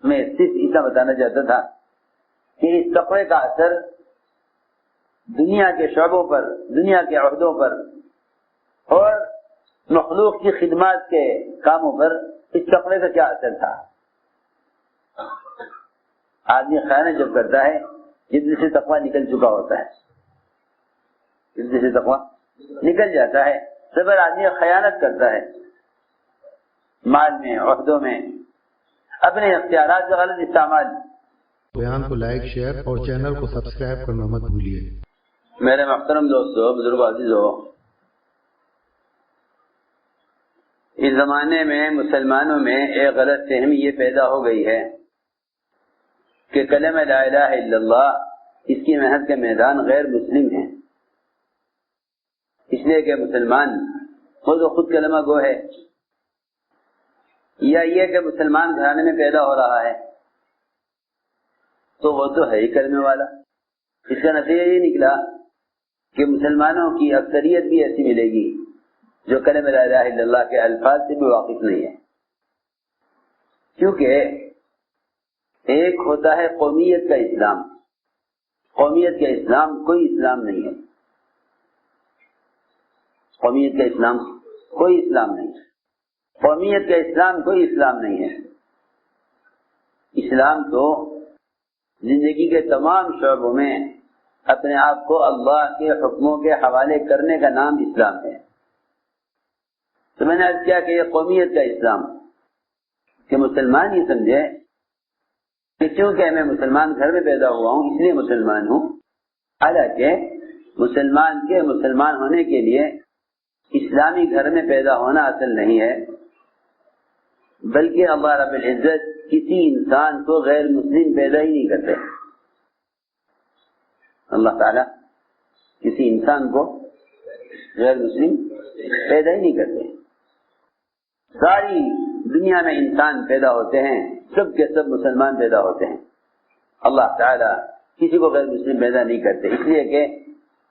میں صرف اتنا بتانا چاہتا تھا کہ اس تقوی کا اثر دنیا کے شعبوں پر، دنیا کے عہدوں پر اور مخلوق کی خدمات کے کاموں پر اس تقوی کا کیا اثر تھا۔ آدمی خیانت جب کرتا ہے جلد سے تقوی نکل چکا ہوتا ہے، جلد سے تقوی نکل جاتا ہے۔ صبر آدمی خیانت کرتا ہے مال میں، عہدوں میں، اپنے اختیارات کا غلط استعمال۔ بیان کو لائک، شیئر اور چینل کو سبسکرائب کرنا مت بھولیے۔ میرے محترم دوستو، بزرگوں، عزیزو، اس زمانے میں مسلمانوں میں ایک غلط فہمی یہ پیدا ہو گئی ہے کہ کلمہ لا الہ الا اللہ اس کی محنت کے میدان غیر مسلم ہیں، اس لیے کہ مسلمان خود کلمہ گو ہے، یا یہ کہ مسلمان گھرانے میں پیدا ہو رہا ہے تو وہ تو ہے ہی کلمے والا۔ اس کا نتیجہ یہ نکلا کہ مسلمانوں کی اکثریت بھی ایسی ملے گی جو کلمہ لا الہ الا اللہ کے الفاظ سے بھی واقف نہیں ہے، کیونکہ ایک ہوتا ہے قومیت کا اسلام، قومیت کا اسلام کوئی اسلام نہیں ہے، قومیت کا اسلام کوئی اسلام نہیں ہے، قومیت کا اسلام کوئی اسلام نہیں ہے۔ اسلام تو زندگی کے تمام شعبوں میں اپنے آپ کو اللہ کے حکموں کے حوالے کرنے کا نام اسلام ہے۔ تو میں نے عرض کیا کہ یہ قومیت کا اسلام، کہ مسلمان یہ سمجھے کہ چونکہ میں مسلمان گھر میں پیدا ہوا ہوں اس لیے مسلمان ہوں، حالانکہ مسلمان کے مسلمان ہونے کے لیے اسلامی گھر میں پیدا ہونا اصل نہیں ہے، بلکہ اللہ رب العزت کسی انسان کو غیر مسلم پیدا ہی نہیں کرتے۔ اللہ تعالیٰ کسی انسان کو غیر مسلم پیدا ہی نہیں کرتے۔ ساری دنیا میں انسان پیدا ہوتے ہیں، سب کے سب مسلمان پیدا ہوتے ہیں، اللہ تعالیٰ کسی کو غیر مسلم پیدا نہیں کرتے، اس لیے کہ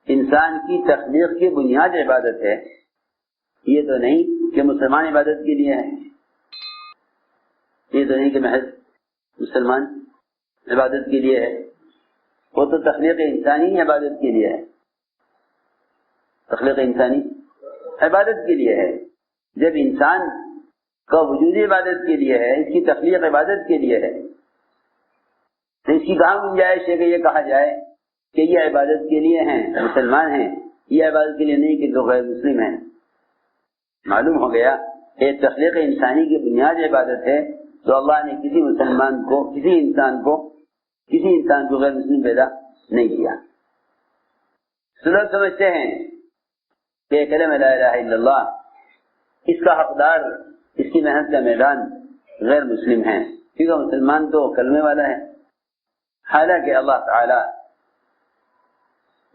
انسان کی تخلیق کی بنیاد عبادت ہے۔ یہ تو نہیں کہ مسلمان عبادت کے لیے ہے، یہ تو نہیں کہ محض مسلمان عبادت کے لیے ہے، وہ تو تخلیق انسانی عبادت کے لیے ہے، تخلیق انسانی عبادت کے لیے ہے۔ جب انسان کا وجود عبادت کے لیے ہے، اس کی تخلیق عبادت کے لیے ہے، تو اس کی کہاں گنجائش ہے کہ یہ کہا جائے کہ یہ عبادت کے لیے ہیں، مسلمان ہیں، یہ عبادت کے لیے نہیں کہ جو غیر مسلم ہیں۔ معلوم ہو گیا کہ تخلیق انسانی کی بنیاد عبادت ہے، تو اللہ نے کسی مسلمان کو، کسی انسان کو غیر مسلم پیدا نہیں کیا۔ تو لوگ سمجھتے ہیں کہ کلمہ لا الہ الا اللہ اس کا حقدار، اس کی محنت کا میدان غیر مسلم ہیں، کیونکہ مسلمان تو کلمے والا ہے۔ حالانکہ اللہ تعالی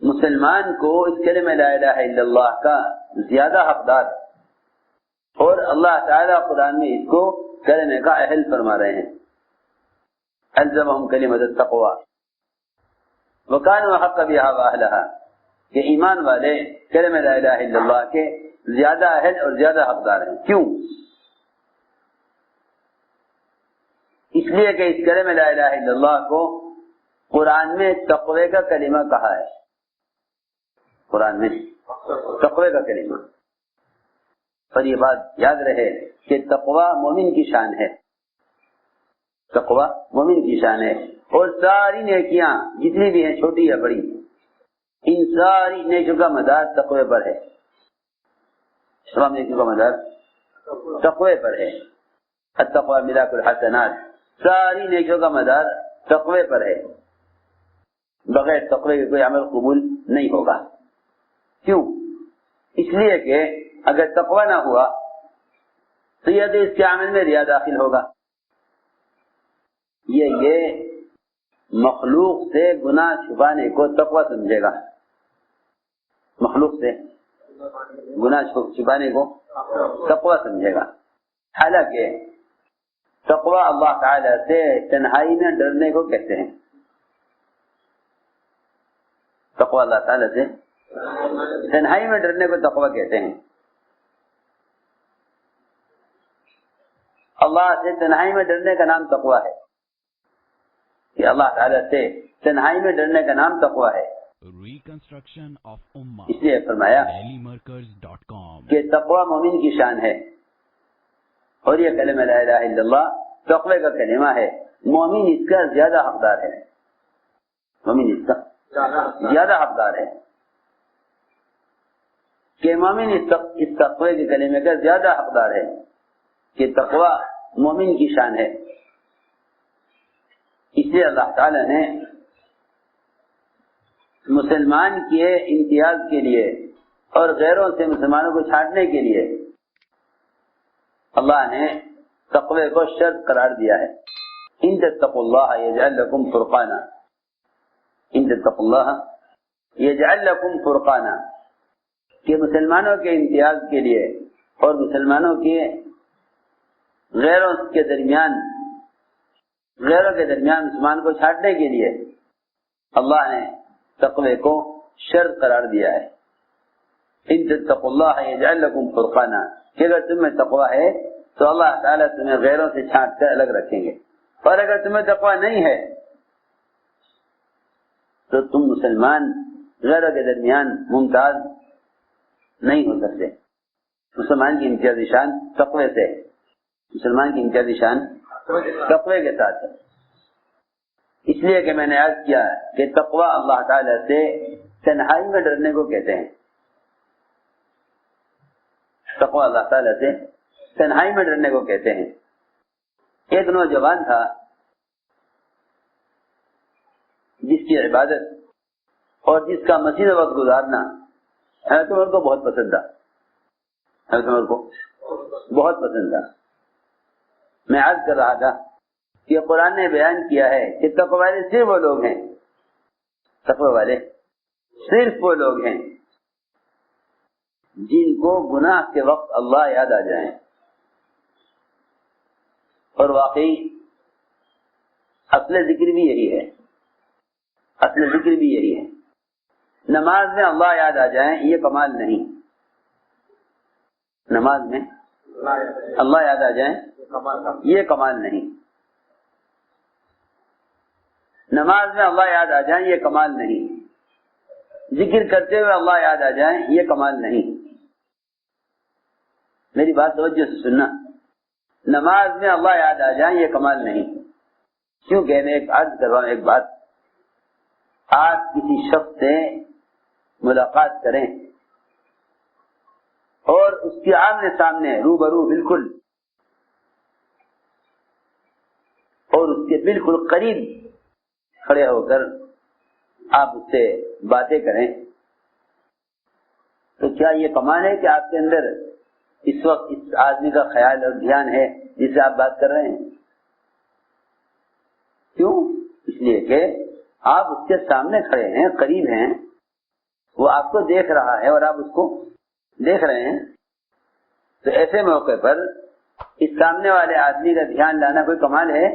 مسلمان کو اس کلمہ لا الہ الا اللہ کا زیادہ حقدار، اور اللہ تعالیٰ قرآن میں اس کو کلمے کا اہل فرما رہے ہیں۔ الزمہم کلمۃ التقوی وکانوا احق بہا واہلہا، کہ ایمان والے کلمہ لا الہ الا اللہ کے زیادہ اہل اور زیادہ حقدار ہیں۔ کیوں؟ اس لیے کہ اس کلمہ لا الہ الا اللہ کو قرآن میں تقوی کا کلمہ کہا ہے، قرآن میں تقوی کا کلمہ۔ اور یہ بات یاد رہے کہ تقوی مومن کی شان ہے، تقوی مومن کی شان ہے، اور ساری نیکیاں جتنی بھی ہیں، چھوٹی یا بڑی، ان ساری نیکیوں کا مدار تقوی پر ہے، تمام نیکیوں کا مدار تقوی پر ہے۔ التقوی ملاک الحسنات، ساری نیکیوں کا مدار تقوی پر ہے، بغیر تقوی کے کوئی عمل قبول نہیں ہوگا۔ کیوں؟ اس لیے کہ اگر تقوی نہ ہوا تو یہ تو اس کے عمل میں ریا داخل ہوگا، یہ مخلوق سے گناہ چھپانے کو تقوی سمجھے گا، مخلوق سے گناہ چھپانے کو تقوی سمجھے گا۔ حالانکہ تقوی اللہ تعالی سے تنہائی میں ڈرنے کو کہتے ہیں، تقوی اللہ تعالی سے تنہائی میں ڈرنے کو تقوی کہتے ہیں۔ اللہ سے تنہائی میں ڈرنے کا نام تقوی ہے۔ کہ اللہ تعالیٰ سے تنہائی میں ڈرنے کا نام تقویٰ ہے. اس لیے فرمایا کہ تقویٰ مومن کی شان ہے. اور یہ کلمہ لا الہ الا اللہ تقوی کا کلمہ ہے. مومن اس کا زیادہ حقدار ہے. مومن اس کا زیادہ حقدار ہے کہ مومن اس تقوی کے کلمے کا زیادہ حقدار ہے کہ تقوی مومن کی شان ہے. اس لیے اللہ تعالی نے مسلمان کے امتیاز کے لیے اور غیروں سے مسلمانوں کو چھانٹنے کے لیے اللہ نے تقوی کو شرط قرار دیا ہے. ان تتقوا اللہ یجعل لکم فرقانا. ان تتقوا اللہ یجعل لکم فرقانا کہ مسلمانوں کے امتیاز کے لیے اور مسلمانوں کے غیروں کے درمیان مسلمان کو چھانٹنے کے لیے اللہ نے تقوی کو شرط قرار دیا ہے. ان تتقوا اللہ یجعل لکم فرقانا کہ اگر تم میں تقوی ہے تو اللہ تعالیٰ تمہیں غیروں سے چھانٹ کر الگ رکھیں گے. اور اگر تمہیں تقوی نہیں ہے تو تم مسلمان غیروں کے درمیان ممتاز نہیں ہو سکتے. مسلمان کی امتیازی شان تقوی سے، مسلمان کی امتیازی شان تقوی کے ساتھ ہے. اس لیے کہ میں نے عرض کیا کہ تقوی اللہ تعالیٰ سے تنہائی میں ڈرنے کو کہتے ہیں. تقوی اللہ تعالیٰ سے تنہائی میں ڈرنے کو کہتے ہیں. ایک نوجوان تھا جس کی عبادت اور جس کا مسجد وقت گزارنا حضرت عمر کو بہت پسند تھا. حضرت عمر کو بہت پسند تھا. میں عرض کر رہا تھا کہ قرآن نے بیان کیا ہے کہ تقوی والے صرف وہ لوگ ہیں، تقوی والے صرف وہ لوگ ہیں جن کو گناہ کے وقت اللہ یاد آ جائیں. اور واقعی اصل ذکر بھی یہی ہے. اصل ذکر بھی یہی ہے. نماز میں اللہ یاد آ جائیں یہ کمال نہیں. نماز میں اللہ یاد آ جائیں یہ کمال نہیں. نماز میں اللہ یاد آ جائیں یہ کمال نہیں. ذکر کرتے ہوئے اللہ یاد آ جائیں یہ کمال نہیں. میری بات توجہ سے سننا. نماز میں اللہ یاد آ جائیں یہ کمال نہیں. کیونکہ میں ایک عرض کر رہا ہوں ایک بات. آپ کسی شخص سے ملاقات کریں اور اس کے آمنے سامنے روبرو بالکل اور اس کے بالکل قریب کھڑے ہو کر آپ اس سے باتیں کریں تو کیا یہ کمال ہے کہ آپ کے اندر اس وقت اس آدمی کا خیال اور دھیان ہے جس سے آپ بات کر رہے ہیں؟ کیوں؟ اس لیے کہ آپ اس کے سامنے کھڑے ہیں، قریب ہیں، وہ آپ کو دیکھ رہا ہے اور آپ اس کو دیکھ رہے ہیں. تو ایسے موقع پر اس سامنے والے آدمی کا دھیان لانا کوئی کمال ہے؟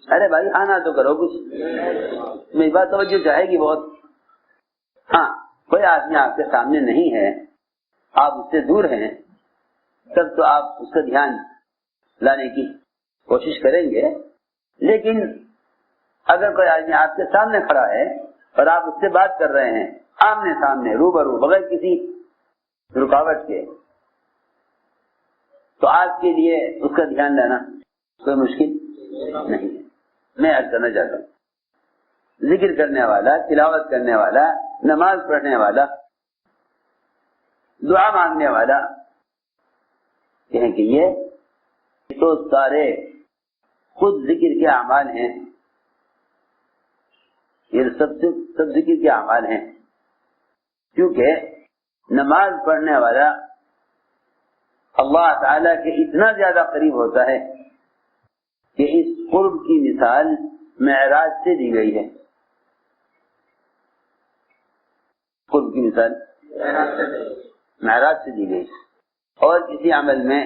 ارے بھائی آنا تو کرو کچھ. میری بات توجہ چاہے گی بہت. ہاں کوئی آدمی آپ کے سامنے نہیں ہے، آپ اس سے دور ہیں، تب تو آپ اس کا دھیان لانے کی کوشش کریں گے. لیکن اگر کوئی آدمی آپ کے سامنے کھڑا ہے اور آپ اس سے بات کر رہے ہیں آمنے سامنے روبرو بغیر کسی رکاوٹ کے، تو آپ کے لیے اس کا دھیان لانا کوئی مشکل نہیں ہے. میں عرض کرنا چاہتا ہوں ذکر کرنے والا، تلاوت کرنے والا، نماز پڑھنے والا، دعا مانگنے والا کہیں کہ یہ تو سارے خود ذکر کے اعمال ہیں. یہ سب ذکر کے اعمال ہیں. کیونکہ نماز پڑھنے والا اللہ تعالیٰ کے اتنا زیادہ قریب ہوتا ہے کہ اس قرب کی مثال معراج سے دی گئی ہے. قرب کی مثال معراج سے دی گئی اور کسی عمل میں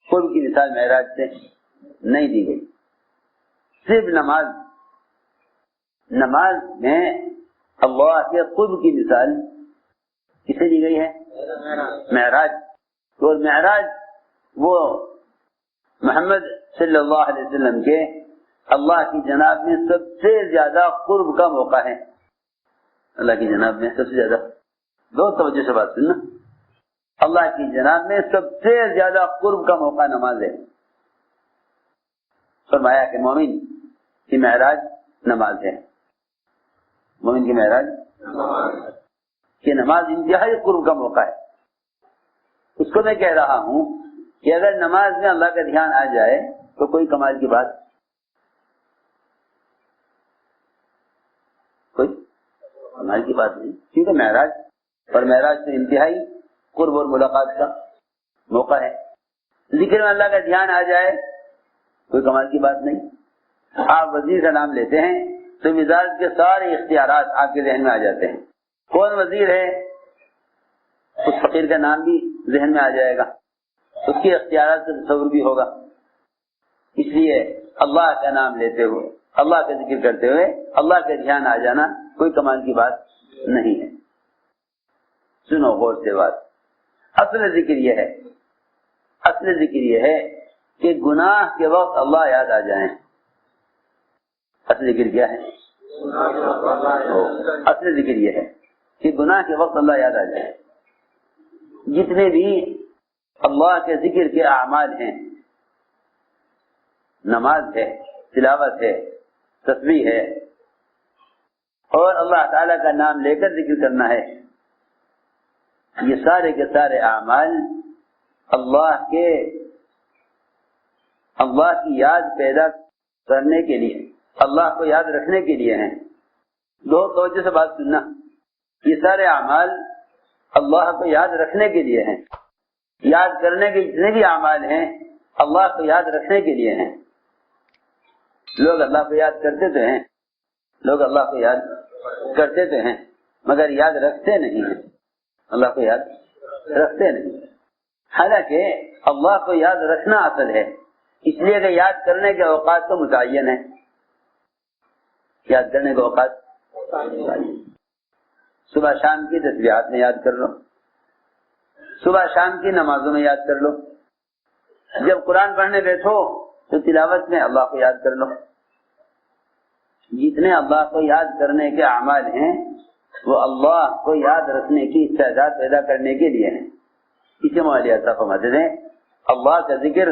قرب کی مثال معراج سے نہیں دی گئی. صرف نماز میں اللہ کے قرب کی مثال کسے دی گئی ہے؟ معراج. اور معراج وہ محمد صلی اللہ علیہ وسلم کے اللہ کی جناب میں سب سے زیادہ قرب کا موقع ہے. اللہ کی جناب میں سب سے زیادہ، بہت توجہ سے بات سننا، اللہ کی جناب میں سب سے زیادہ قرب کا موقع نماز ہے. فرمایا کہ مومن کی معراج نماز ہے. مومن کی معراج کہ نماز انتہائی قرب کا موقع ہے. اس کو میں کہہ رہا ہوں کہ اگر نماز میں اللہ کا دھیان آ جائے تو کوئی کمال کی بات، کوئی کمال کی بات نہیں، کیونکہ معراج اور معراج تو انتہائی قرب اور ملاقات کا موقع ہے. ذکر میں اللہ کا دھیان آ جائے کوئی کمال کی بات نہیں. آپ وزیر کا نام لیتے ہیں تو مزاج کے سارے اختیارات آپ کے ذہن میں آ جاتے ہیں. کون وزیر ہے اس فقیر کا نام بھی ذہن میں آ جائے گا، اس کے اختیارات کا تصور بھی ہوگا. اس لیے اللہ کا نام لیتے ہوئے، اللہ کا ذکر کرتے ہوئے اللہ کا دھیان آ جانا کوئی کمال کی بات نہیں ہے. سنو غور سے بات. اصل ذکر یہ ہے، اصل ذکر یہ ہے کہ گناہ کے وقت اللہ یاد آ جائیں. اصل ذکر کیا ہے؟ اصل ذکر یہ ہے کہ گناہ کے وقت اللہ یاد آ جائے. جتنے بھی اللہ کے ذکر کے اعمال ہیں، نماز ہے، تلاوت ہے، تسبیح ہے اور اللہ تعالی کا نام لے کر ذکر کرنا ہے، یہ سارے کے سارے اعمال اللہ کی یاد پیدا کرنے کے لیے، اللہ کو یاد رکھنے کے لیے ہیں. دو توجہ سے بات سننا، یہ سارے اعمال اللہ کو یاد رکھنے کے لیے ہیں. یاد کرنے کے جتنے بھی اعمال ہیں اللہ کو یاد رکھنے کے لیے ہیں. لوگ اللہ کو یاد کرتے تو ہیں، لوگ اللہ کو یاد کرتے تو ہیں مگر یاد رکھتے نہیں ہیں. اللہ کو یاد رکھتے نہیں، حالانکہ اللہ کو یاد رکھنا اصل ہے. اس لیے کہ یاد کرنے کے اوقات تو متعین ہیں. یاد کرنے کے اوقات صبح شام کی تسبیحات میں یاد کر لو، صبح شام کی نمازوں میں یاد کر لو، جب قرآن پڑھنے بیٹھو تو تلاوت میں اللہ کو یاد کر لو. جتنے اللہ کو یاد کرنے کے اعمال ہیں وہ اللہ کو یاد رکھنے کی استعداد پیدا کرنے کے لیے ہیں. اسے مولانا صاحب فرماتے ہیں اللہ کا ذکر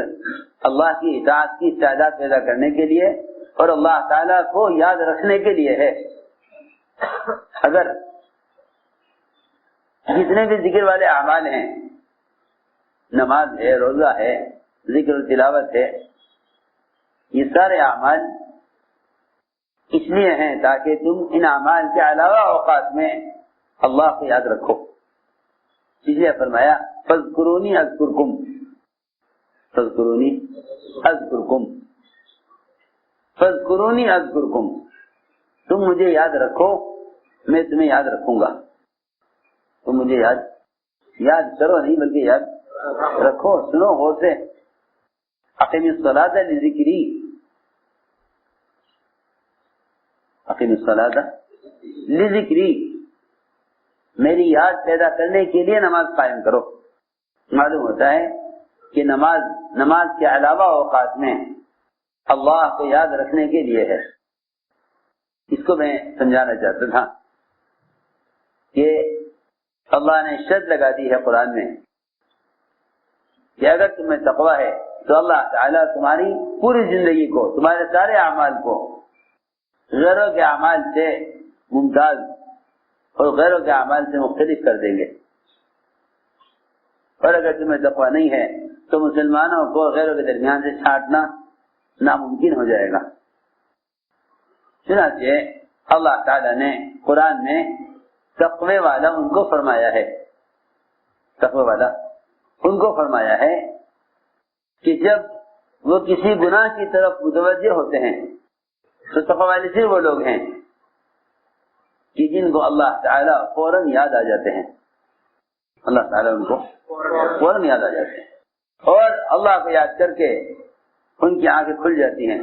اللہ کی اطاعت کی استعداد پیدا کرنے کے لیے اور اللہ تعالیٰ کو یاد رکھنے کے لیے ہے. اگر جتنے بھی ذکر والے اعمال ہیں، نماز ہے، روزہ ہے، ذکر و تلاوت ہے، یہ سارے اعمال اس لیے ہیں تاکہ تم ان اعمال کے علاوہ اوقات میں اللہ کو یاد رکھو. اس لیے فرمایا فاذکرونی اذکرکم، فاذکرونی اذکرکم، فاذکرونی اذکرکم، تم مجھے یاد رکھو میں تمہیں یاد رکھوں گا. تم مجھے یاد کرو نہیں بلکہ یاد رکھو. سنو غور سے. اقیم الصلاۃ لذکری، اقیم الصلاۃ لذکری، میری یاد پیدا کرنے کے لیے نماز قائم کرو. معلوم ہوتا ہے کہ نماز کے علاوہ اوقات میں اللہ کو یاد رکھنے کے لیے ہے. اس کو میں سمجھانا چاہتا تھا کہ اللہ نے شرط لگا دی ہے قرآن میں کہ اگر تمہیں تقویٰ ہے تو اللہ تعالیٰ تمہاری پوری زندگی کو، تمہارے سارے اعمال کو غیروں کے اعمال سے ممتاز اور غیروں کے اعمال سے مختلف کر دیں گے. اور اگر تمہیں تقویٰ نہیں ہے تو مسلمانوں کو غیروں کے درمیان سے چھانٹنا ناممکن ہو جائے گا. چنانچہ اللہ تعالیٰ نے قرآن میں تقوی والا ان کو فرمایا ہے، تقوی والا ان کو فرمایا ہے کہ جب وہ کسی گناہ کی طرف متوجہ ہوتے ہیں تو تقوی والے صرف وہ لوگ ہیں کہ جن کو اللہ تعالیٰ فوراً یاد آ جاتے ہیں. اللہ تعالیٰ ان کو فوراً یاد آ جاتے ہیں اور اللہ کو یاد کر کے ان کی آنکھیں کھل جاتی ہیں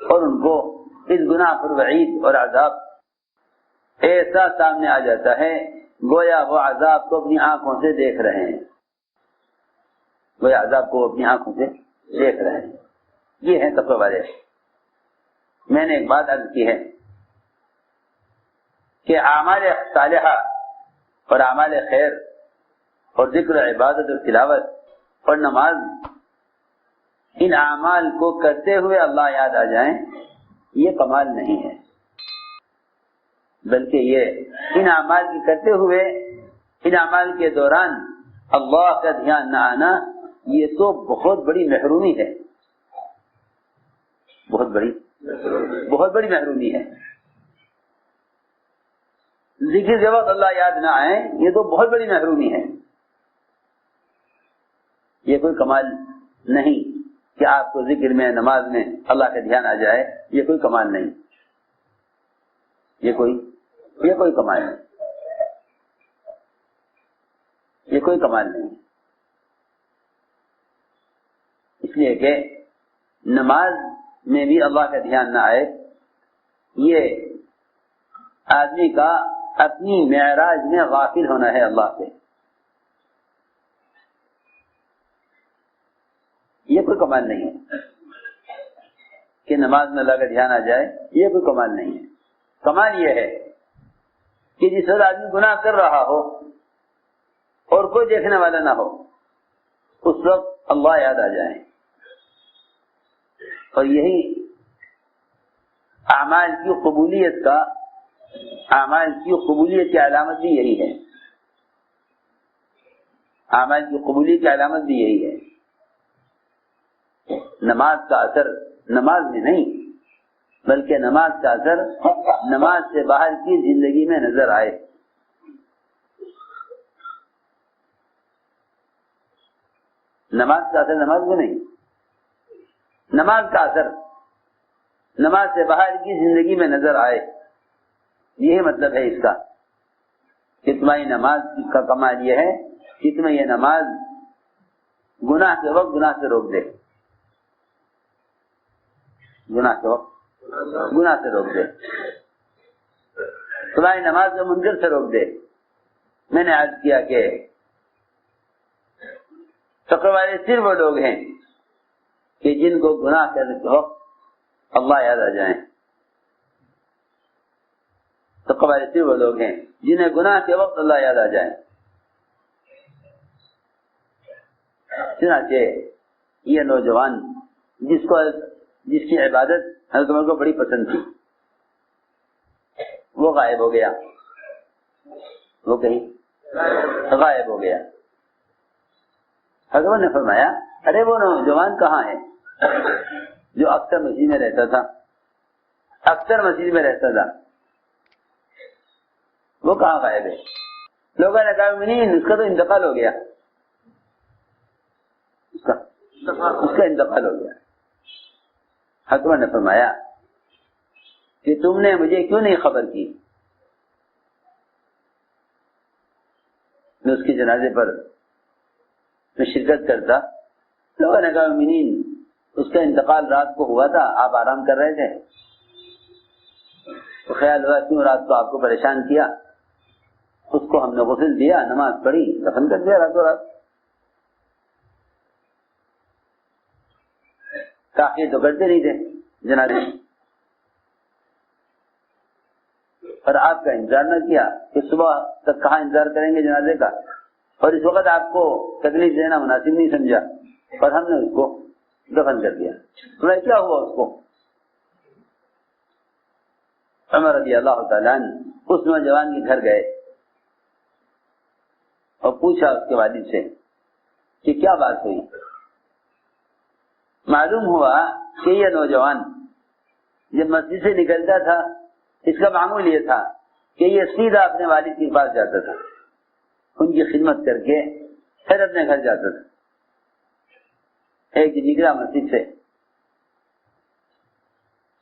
اور ان کو اس گناہ پر وعید اور عذاب ایسا سامنے آ جاتا ہے گویا وہ عذاب کو اپنی آنکھوں سے دیکھ رہے ہیں، گویا عذاب کو اپنی آنکھوں سے دیکھ رہے ہیں. یہ ہے تقوی والے. میں نے ایک بات عرض کی ہے کہ اعمال صالحہ اور اعمال خیر اور ذکر و عبادت اور تلاوت اور نماز، ان اعمال کو کرتے ہوئے اللہ یاد آ جائیں، یہ کمال نہیں ہے، بلکہ یہ ان اعمال کی کرتے ہوئے، ان اعمال کے دوران اللہ کا دھیان نہ آنا، یہ تو بہت بڑی محرومی ہے، بہت بڑی محرومی ہے۔ ذکر کے وقت اللہ یاد نہ آئے، یہ تو بہت بڑی محرومی ہے۔ یہ کوئی کمال نہیں کہ آپ کو ذکر میں، نماز میں اللہ کا دھیان آ جائے، یہ کوئی کمال نہیں، یہ کوئی کمال نہیں، یہ کوئی کمال نہیں۔ اس لیے کہ نماز میں بھی اللہ کا دھیان نہ آئے، یہ آدمی کا اپنی معراج میں غافل ہونا ہے اللہ سے، یہ کوئی کمال نہیں ہے کہ نماز میں اللہ کا دھیان آ جائے، یہ کوئی کمال نہیں ہے۔ کمال یہ ہے کہ جس وقت آدمی گناہ کر رہا ہو اور کوئی دیکھنے والا نہ ہو، اس وقت اللہ یاد آ جائے، اور یہی اعمال کی قبولیت کی علامت بھی یہی ہے، اعمال کی قبولیت کی علامت بھی یہی ہے۔ نماز کا اثر نماز میں نہیں، بلکہ نماز کا اثر نماز سے باہر کی زندگی میں نظر آئے۔ نماز کا اثر نماز میں نہیں، نماز کا اثر نماز سے باہر کی زندگی میں نظر آئے، یہی مطلب ہے اس کا کہ تمہاری نماز کا کمال یہ ہے کہ تمہیں یہ نماز گناہ کے وقت گناہ سے روک دے، گناہ کے وقت گناہ سے روک دے، تمہاری نماز کو منکر سے روک دے۔ میں نے عرض کیا کہ تقوی والے صرف وہ لوگ ہیں کہ جن کو گناہ کرنے کے وقت اللہ یاد آ جائیں، تقوی والے صرف وہ لوگ ہیں جنہیں گناہ کے وقت اللہ یاد آ جائے۔ چنانچہ یہ نوجوان جس کی عبادت حضرت عمر کو بڑی پسند تھی، وہ غائب ہو گیا، وہ کہیں غائب ہو گیا۔ حضرت عمر نے فرمایا، ارے وہ نوجوان کہاں ہے جو اکثر مسجد میں رہتا تھا، وہ کہاں غائب ہے؟ لوگوں نے کہا نہیں، اس کا تو انتقال ہو گیا، اس کا انتقال ہو گیا۔ حضرت عمر نے فرمایا کہ تم نے مجھے کیوں نہیں خبر کی؟ میں اس کے جنازے پر میں شرکت کرتا، لوگوں نے کہا منین اس کا انتقال رات کو ہوا تھا، آپ آرام کر رہے تھے، تو خیال ہوا کیوں رات کو آپ کو پریشان کیا، اس کو ہم نے غسل دیا، نماز پڑھی، دفن کر دیا راتوں رات۔ تاخیر تو کرتے نہیں تھے جنازے، اور آپ کا انتظار نہ کیا کہ صبح تک کہاں انتظار کریں گے جنازے کا، اور اس وقت آپ کو تکلیف دینا مناسب نہیں سمجھا اور ہم نے اس کو دفن کر دیا۔ تو کیا ہوا اس کو؟ عمر رضی اللہ تعالیٰ عنہ اس نوجوان کے گھر گئے اور پوچھا اس کے والد سے کہ کیا بات ہوئی۔ معلوم ہوا کہ یہ نوجوان جب مسجد سے نکلتا تھا، اس کا معمول یہ تھا کہ یہ سیدھا اپنے والد کے پاس جاتا تھا، ان کی خدمت کر کے پھر اپنے گھر جاتا تھا۔ ایک نکلا مسجد سے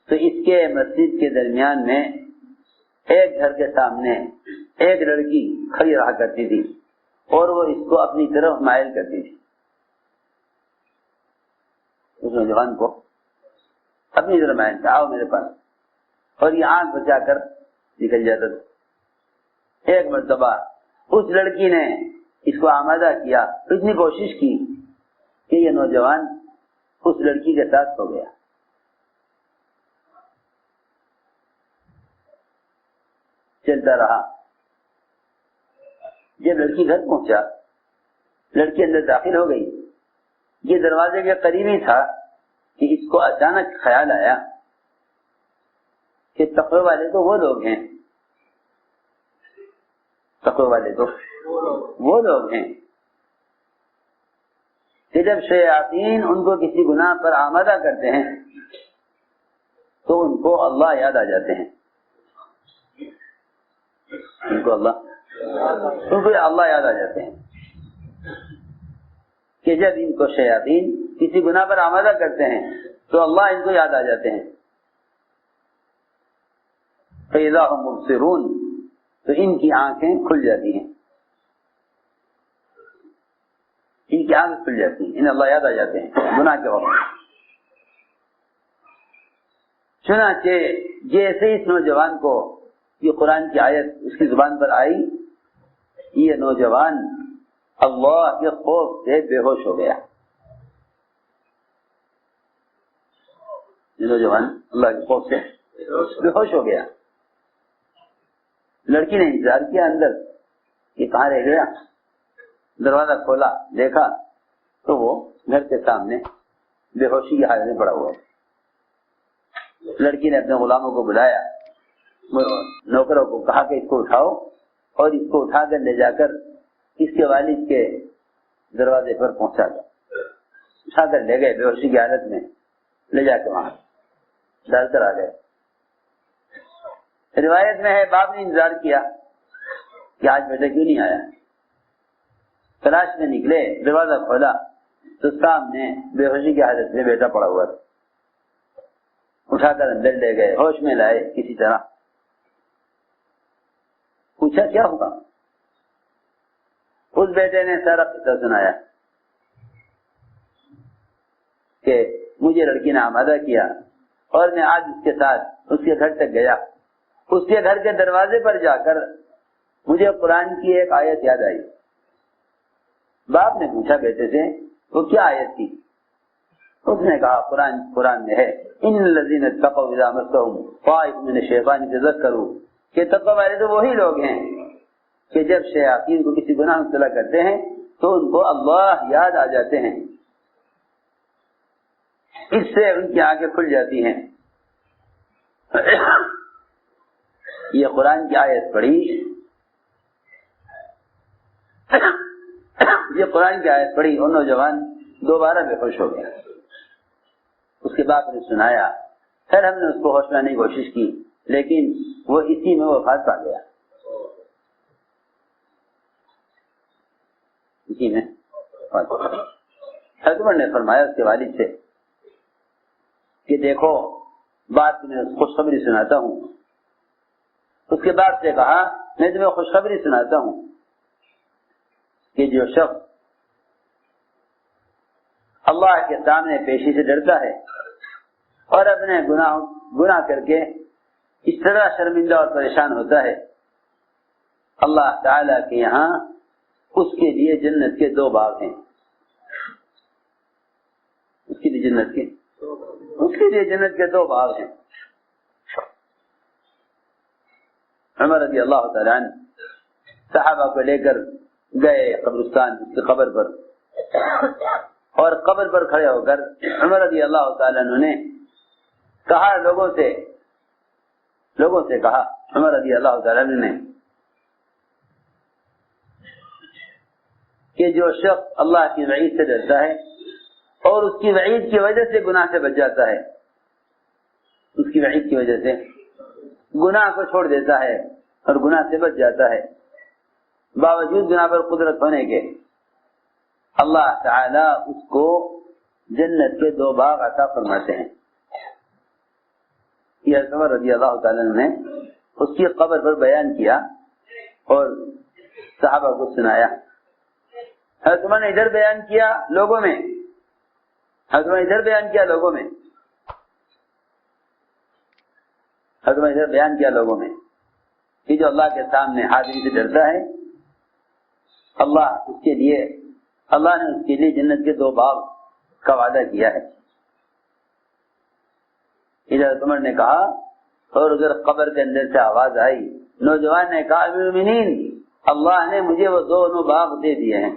تو اس کے مسجد کے درمیان میں ایک گھر کے سامنے ایک لڑکی کھڑی رہا کرتی تھی اور وہ اس کو اپنی طرف مائل کرتی تھی، اس نوجوان کو اپنی طرف مائل کیا، آؤ میرے پاس، اور یہ آنکھ بچا کر نکل جاتا تھا۔ ایک مرتبہ اس لڑکی نے اس کو آمادہ کیا، اتنی کوشش کی کہ یہ نوجوان اس لڑکی کے ساتھ ہو گیا۔ چلتا رہا. جب لڑکی گھر پہنچا، لڑکی اندر داخل ہو گئی، یہ دروازے کے قریب ہی تھا کہ اس کو اچانک خیال آیا کہ تقوی والے تو وہ لوگ ہیں، تقوی والے تو وہ لوگ ہیں کہ جب شیاطین ان کو کسی گناہ پر آمادہ کرتے ہیں تو ان کو اللہ یاد آ جاتے ہیں، ان کو اللہ یاد آ جاتے ہیں کہ جب ان کو شیاطین کسی گناہ پر آمادہ کرتے ہیں تو اللہ ان کو یاد آ جاتے ہیں. فَإِذَا هُمْ مُبْصِرُونَ، تو ان کی آنکھیں کھل جاتی ہیں، ان کی آنکھیں کھل جاتی ہیں، انہیں اللہ یاد آ جاتے ہیں گناہ کے وقت. چنانچہ جیسے اس نوجوان کو یہ قرآن کی آیت اس کی زبان پر آئی، یہ نوجوان اللہ کے خوف سے بے ہوش ہو گیا. یہ نوجوان اللہ کے خوف سے بے ہوش ہو گیا. لڑکی نے انتظار کیا اندر کہ کہاں رہ گیا. دروازہ کھولا، دیکھا تو وہ گھر کے سامنے بے ہوشی کی حالت میں پڑا ہوا. لڑکی نے اپنے غلاموں کو بلایا، نوکروں کو کہا کہ اس کو اٹھاؤ اور اس کو اٹھا کر لے جا کر اس کے والد کے دروازے پر پہنچا گیا. اٹھا کر لے گئے، بے ہوشی کی حالت میں لے جا کے وہاں ڈال کر آ گئے. روایت میں ہے باپ نے انتظار کیا کہ آج بیٹا کیوں نہیں آیا. تلاش میں نکلے، دروازہ کھولا تو سامنے بے ہوشی کی حالت میں بیٹا پڑا ہوا تھا. اٹھا کر اندر لے گئے، ہوش میں لائے کسی طرح. پوچھا کیا ہوگا؟ اس بیٹے نے سارا قصہ سنایا کہ مجھے لڑکی نے آمادہ کیا اور میں آج اس کے ساتھ اس کے گھر تک گیا. اس کے گھر کے دروازے پر جا کر مجھے قرآن کی ایک آیت یاد آئی. باپ نے پوچھا بیٹے سے وہ کیا آیت تھی؟ اس نے کہا قرآن میں ہے ان الذین اتقوا اذا مسهم طائف من الشیطان تذکروا، کہ تقوی والے تو وہی لوگ ہیں کہ جب شیاطین کو کسی گناہ میں مبتلا کرتے ہیں تو ان کو اللہ یاد آ جاتے ہیں، اس سے ان کی آنکھیں کھل جاتی ہیں. یہ قرآن کی آیت پڑھی، یہ قرآن کی آیت پڑھی اور نوجوان دوبارہ بے ہوش ہو گیا. اس کے باپ نے سنایا، پھر ہم نے اس کو ہوش لانے کی کوشش کی لیکن وہ اسی میں وفات پا گیا. اسی میں حضرت عمر نے فرمایا اس کے والد سے کہ دیکھو بات میں خوشخبری سناتا ہوں. اس کے باپ سے کہا میں تمہیں خوشخبری سناتا ہوں کہ جو شخص اللہ کے سامنے پیشی سے ڈرتا ہے اور اپنے گناہ کر کے اس طرح شرمندہ اور پریشان ہوتا ہے، اللہ تعالی کے یہاں اس کے لیے جنت کے 2 باغ ہیں. اس کے لیے جنت کے 2 باغ ہیں. عمر رضی اللہ تعالیٰ عنہ صحابہ کو لے کر گئے قبرستان اس کی قبر پر، اور قبر پر کھڑے ہو کر عمر رضی اللہ تعالیٰ عنہ نے کہا لوگوں سے کہا عمر رضی اللہ تعالیٰ عنہ نے کہ جو شخص اللہ کی وعید سے ڈرتا ہے اور اس کی وعید کی وجہ سے گناہ سے بچ جاتا ہے، اس کی وعید کی وجہ سے گناہ کو چھوڑ دیتا ہے اور گناہ سے بچ جاتا ہے باوجود گناہ پر قدرت ہونے کے، اللہ تعالی اس کو جنت کے 2 باغ عطا فرماتے ہیں. یہ عمر رضی اللہ تعالیٰ نے اس کی قبر پر بیان کیا اور صحابہ کو سنایا. حضرت عمر نے ادھر بیان کیا لوگوں میں، حضرت عمر ادھر بیان کیا لوگوں میں، حضرت عمر ادھر بیان کیا لوگوں میں کہ جو اللہ کے سامنے حاضری سے ڈرتا ہے اللہ نے اس کے لیے جنت کے 2 باغ کا وعدہ کیا ہے. حضرت عمر نے کہا اور اگر قبر کے اندر سے آواز آئی نوجوان نے کہا مومنین اللہ نے مجھے وہ دونوں باغ دے دیے ہیں.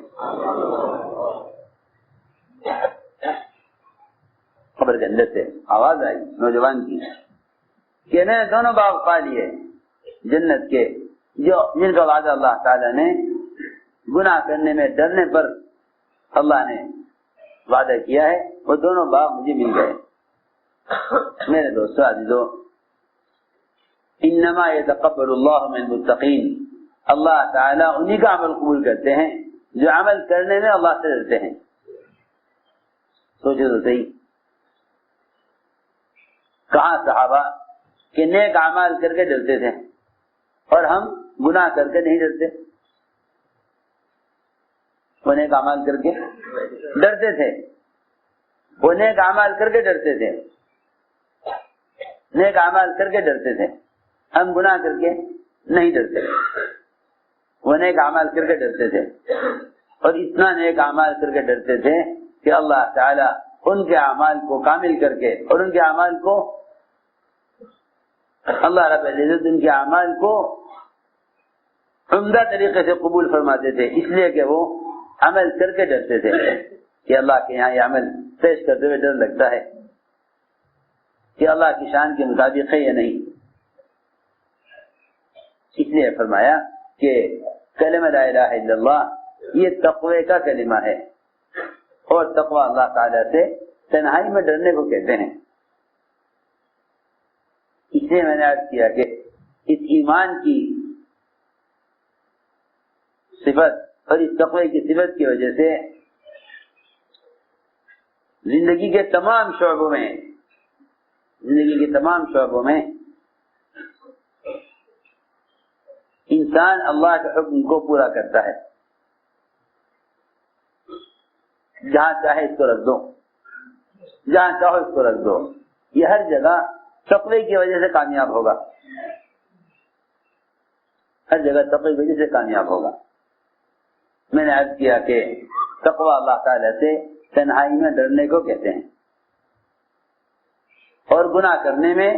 قبر کے اندر سے آواز آئی نوجوان کی کہ میں نے دونوں باغ پا لیے جنت کے، جو جن کا وعدہ اللہ تعالیٰ نے گناہ کرنے میں ڈرنے پر اللہ نے وعدہ کیا ہے، وہ دونوں باغ مجھے مل گئے. میرے دوستو عزیزو، انما یتقبل اللہ من المتقین، اللہ تعالیٰ انہی کا عمل قبول کرتے ہیں جو عمل کرنے میں اللہ سے ڈرتے ہیں. سوچو تو صحیح، کہاں صحابہ کہ نیک اعمال کر کے ڈرتے تھے اور ہم گناہ کر کے نہیں ڈرتے. وہ نیک اعمال کر کے ڈرتے تھے، وہ نیک اعمال کر کے ڈرتے تھے، نیک اعمال کر کے ڈرتے تھے. ہم گناہ کر کے نہیں ڈرتے. وہ نیک اعمال کر کے ڈرتے تھے اور اتنا نیک اعمال کر کے ڈرتے تھے کہ اللہ تعالیٰ ان کے اعمال کو کامل کر کے اور ان کے اعمال کو اللہ رب العزت ان کے اعمال کو عمدہ طریقے سے قبول فرماتے تھے، اس لیے کہ وہ عمل کر کے ڈرتے تھے کہ اللہ کے یہاں یہ عمل پیش کرتے ہوئے ڈر لگتا ہے کہ اللہ کی شان کے مطابق ہے یا نہیں. اس لیے فرمایا کہ کلمہ لا الہ الا اللہ یہ تقوی کا کلمہ ہے، اور تقوی اللہ تعالیٰ سے تنہائی میں ڈرنے کو کہتے ہیں. اس لیے میں نے عرض کیا کہ اس ایمان کی صفت اور اس تقوی کی صفت کی وجہ سے زندگی کے تمام شعبوں میں انسان اللہ کے حکم کو پورا کرتا ہے. جہاں چاہے اس کو رکھ دو، جہاں چاہو اس کو رکھ دو، یہ ہر جگہ تقوی کی وجہ سے کامیاب ہوگا، ہر جگہ تقوی کی وجہ سے کامیاب ہوگا. میں نے عرض کیا کہ تقوی اللہ تعالیٰ سے تنہائی میں ڈرنے کو کہتے ہیں، اور گناہ کرنے میں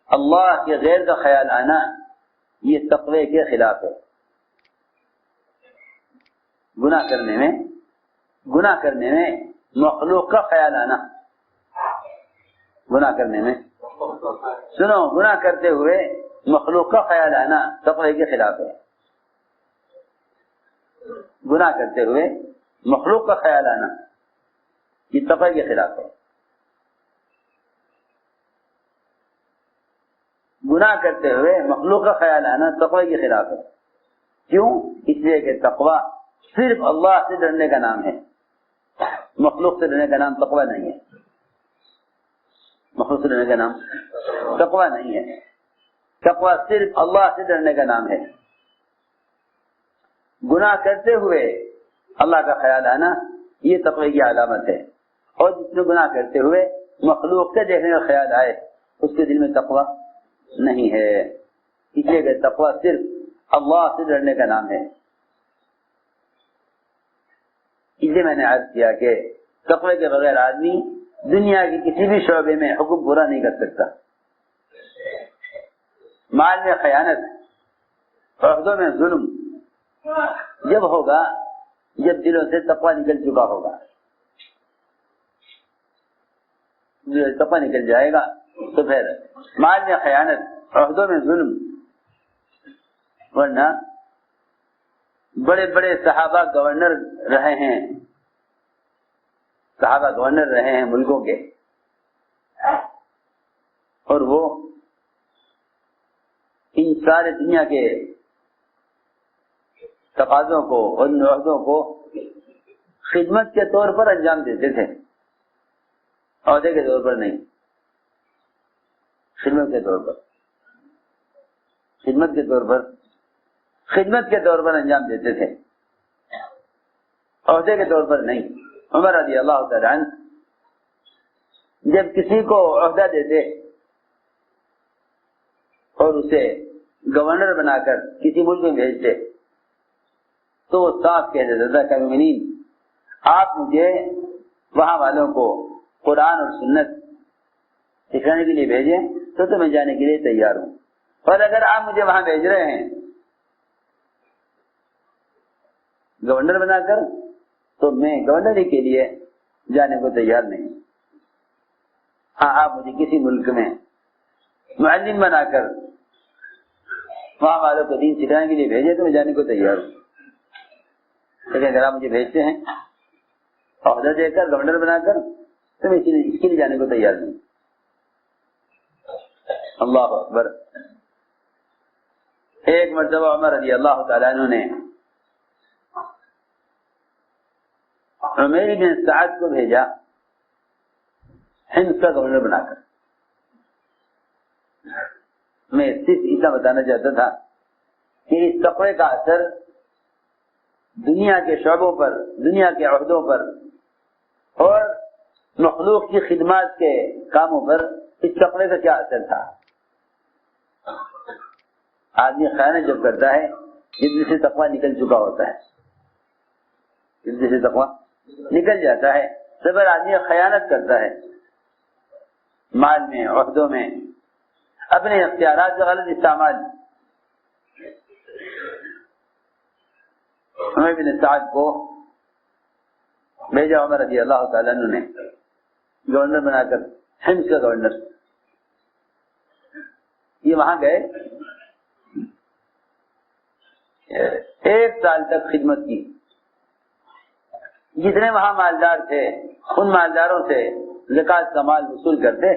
اللہ کے غیر کا خیال آنا یہ تقوی کے خلاف ہے. گناہ کرنے میں مخلوق کا خیال آنا، گناہ کرتے ہوئے مخلوق کا خیال آنا تقوی کے خلاف ہے. گناہ کرتے ہوئے مخلوق کا خیال آنا یہ تقوی کے خلاف ہے. گناہ کرتے ہوئے مخلوق کا خیال آنا تقوی کے خلاف ہے. کیوں؟ اس لیے کہ تقوی صرف اللہ سے ڈرنے کا نام ہے، مخلوق سے ڈرنے کا نام تقوی نہیں ہے. مخلوق سے ڈرنے کا نام تقوی نہیں ہے. تقوی صرف اللہ سے ڈرنے کا نام ہے. گناہ کرتے ہوئے اللہ کا خیال آنا یہ تقوی کی علامت ہے، اور جس نے گناہ کرتے ہوئے مخلوق سے دیکھنے کا خیال آئے اس کے دل میں تقوی نہیں ہے. اس لیے کہ تقوی صرف اللہ سے ڈرنے کا نام ہے. اس لیے میں نے عرض کیا کہ تقوی کے بغیر آدمی دنیا کے کسی بھی شعبے میں حکم پورا نہیں کر سکتا. مال میں خیانت، عہدوں میں ظلم جب ہوگا جب دلوں سے تقوی نکل چکا ہوگا. تقوی نکل جائے گا تو پھر مال میں خیانت، عہدوں میں ظلم. ورنہ بڑے بڑے صحابہ گورنر رہے ہیں ملکوں کے، اور وہ ان سارے دنیا کے تقاضوں کو اور عہدوں کو خدمت کے طور پر انجام دیتے تھے، عہدے کے طور پر نہیں، خدمت کے طور پر انجام دیتے تھے، عہدے کے طور پر نہیں. عمر رضی اللہ تعالی عنہ جب کسی کو عہدہ دیتے اور اسے گورنر بنا کر کسی ملک میں بھیجتے تو وہ صاف کہہ دیتا تھا کہ مومنین آپ مجھے وہاں والوں کو قرآن اور سنت سکھانے کے لیے بھیجیں تو میں جانے کے لیے تیار ہوں، اور اگر آپ مجھے وہاں بھیج رہے ہیں گورنر بنا کر تو میں گورنری کے لیے جانے کو تیار نہیں. ہاں آپ مجھے کسی ملک میں معلم بنا کر وہاں والوں کو دین سکھانے کے لیے بھیجے تو میں جانے کو تیار ہوں. لیکن اگر آپ مجھے بھیجتے ہیں عہدہ دے کر گورنر بنا کر تو میں اس کے لیے جانے کو تیار نہیں. اللہ اکبر. ایک مرتبہ عمر رضی اللہ تعالیٰ عنہ نے عمیر بن سعد کو بھیجا ہند کا گورنر بنا کر. میں صرف اتنا بتانا چاہتا تھا کہ اس تقوی کا اثر دنیا کے شعبوں پر، دنیا کے عہدوں پر اور مخلوق کی خدمات کے کاموں پر اس تقوی کا کیا اثر تھا. آدمی خیانت جب کرتا ہے جلدی سے تقوی نکل چکا ہوتا ہے، جلدی سے تقوی نکل جاتا ہے. صبر آدمی خیانت کرتا ہے مال میں، عہدوں میں، اپنے اختیارات کا غلط استعمال. عمر بن سعد کو بھیجا عمر رضی اللہ تعالیٰ عنہ نے گورنر بنا کر، ہند کا گورنر. یہ وہاں گئے، 1 سال تک خدمت کی. جتنے وہاں مالدار تھے ان مالداروں سے زکوٰۃ کا مال وصول کرتے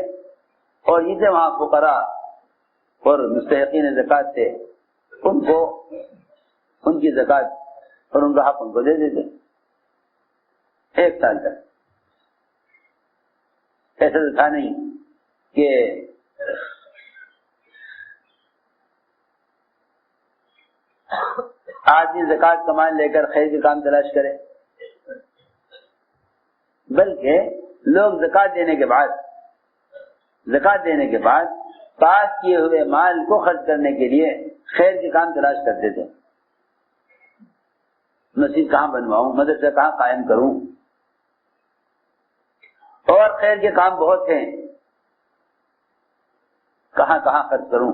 اور جتنے وہاں فقراء اور مستحقین زکوٰۃ تھے ان کو ان کی زکوٰۃ اور ان کا حق ان کو دے دیتے. 1 سال تک. ایسا تو تھا نہیں کہ آدمی زکوٰۃ کا مال لے کر خیر کے کام تلاش کرے، بلکہ لوگ زکوٰۃ دینے کے بعد پاس کیے ہوئے مال کو خرچ کرنے کے لیے خیر کے کام تلاش کرتے تھے. مسجد کہاں بنواؤں، مدرسہ کہاں قائم کروں، اور خیر کے کام بہت ہیں، کہاں کہاں خرچ کروں.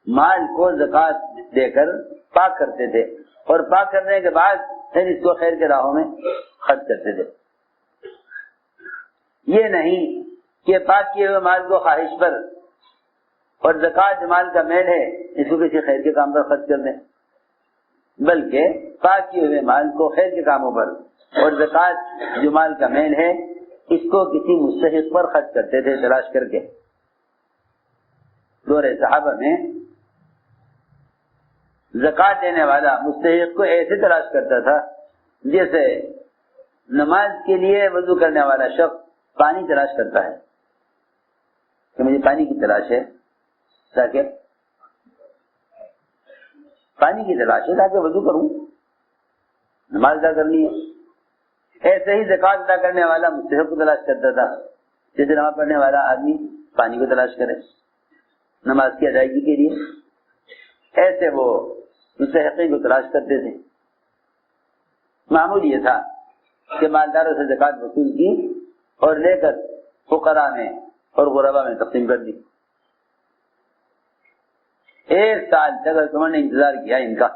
مال کو زکوٰۃ دے کر پاک کرتے تھے اور پاک کرنے کے بعد پھر اس کو خیر کے راہوں میں خرچ کرتے تھے. یہ نہیں کہ پاک کیے ہوئے مال کو خواہش پر اور زکوٰۃ جو مال کا میل ہے اس کو کسی خیر کے کام پر خرچ کر دیں، بلکہ پاک کیے ہوئے مال کو خیر کے کاموں پر اور زکوٰۃ جو مال کا میل ہے اس کو کسی مستحق پر خرچ کرتے تھے تلاش کر کے. دور صحابہ میں زکوٰۃ دینے والا مستحق کو ایسے تلاش کرتا تھا جیسے نماز کے لیے وضو کرنے والا شخص پانی تلاش کرتا ہے کہ مجھے پانی کی تلاش ہے تاکہ وضو کروں، نماز ادا کرنی ہے. ایسے ہی زکوٰۃ ادا کرنے والا مستحق کو تلاش کرتا تھا جیسے نماز پڑھنے والا آدمی پانی کو تلاش کرے نماز کی ادائیگی کے لیے. ایسے وہ مستحقین کو تلاش کرتے تھے. معمول یہ تھا کہ مالداروں سے زکوٰۃ وصول کی اور لے کر فقراء میں اور غربا میں تقسیم کر دی. 1 سال تک حکومت نے انتظار کیا ان کا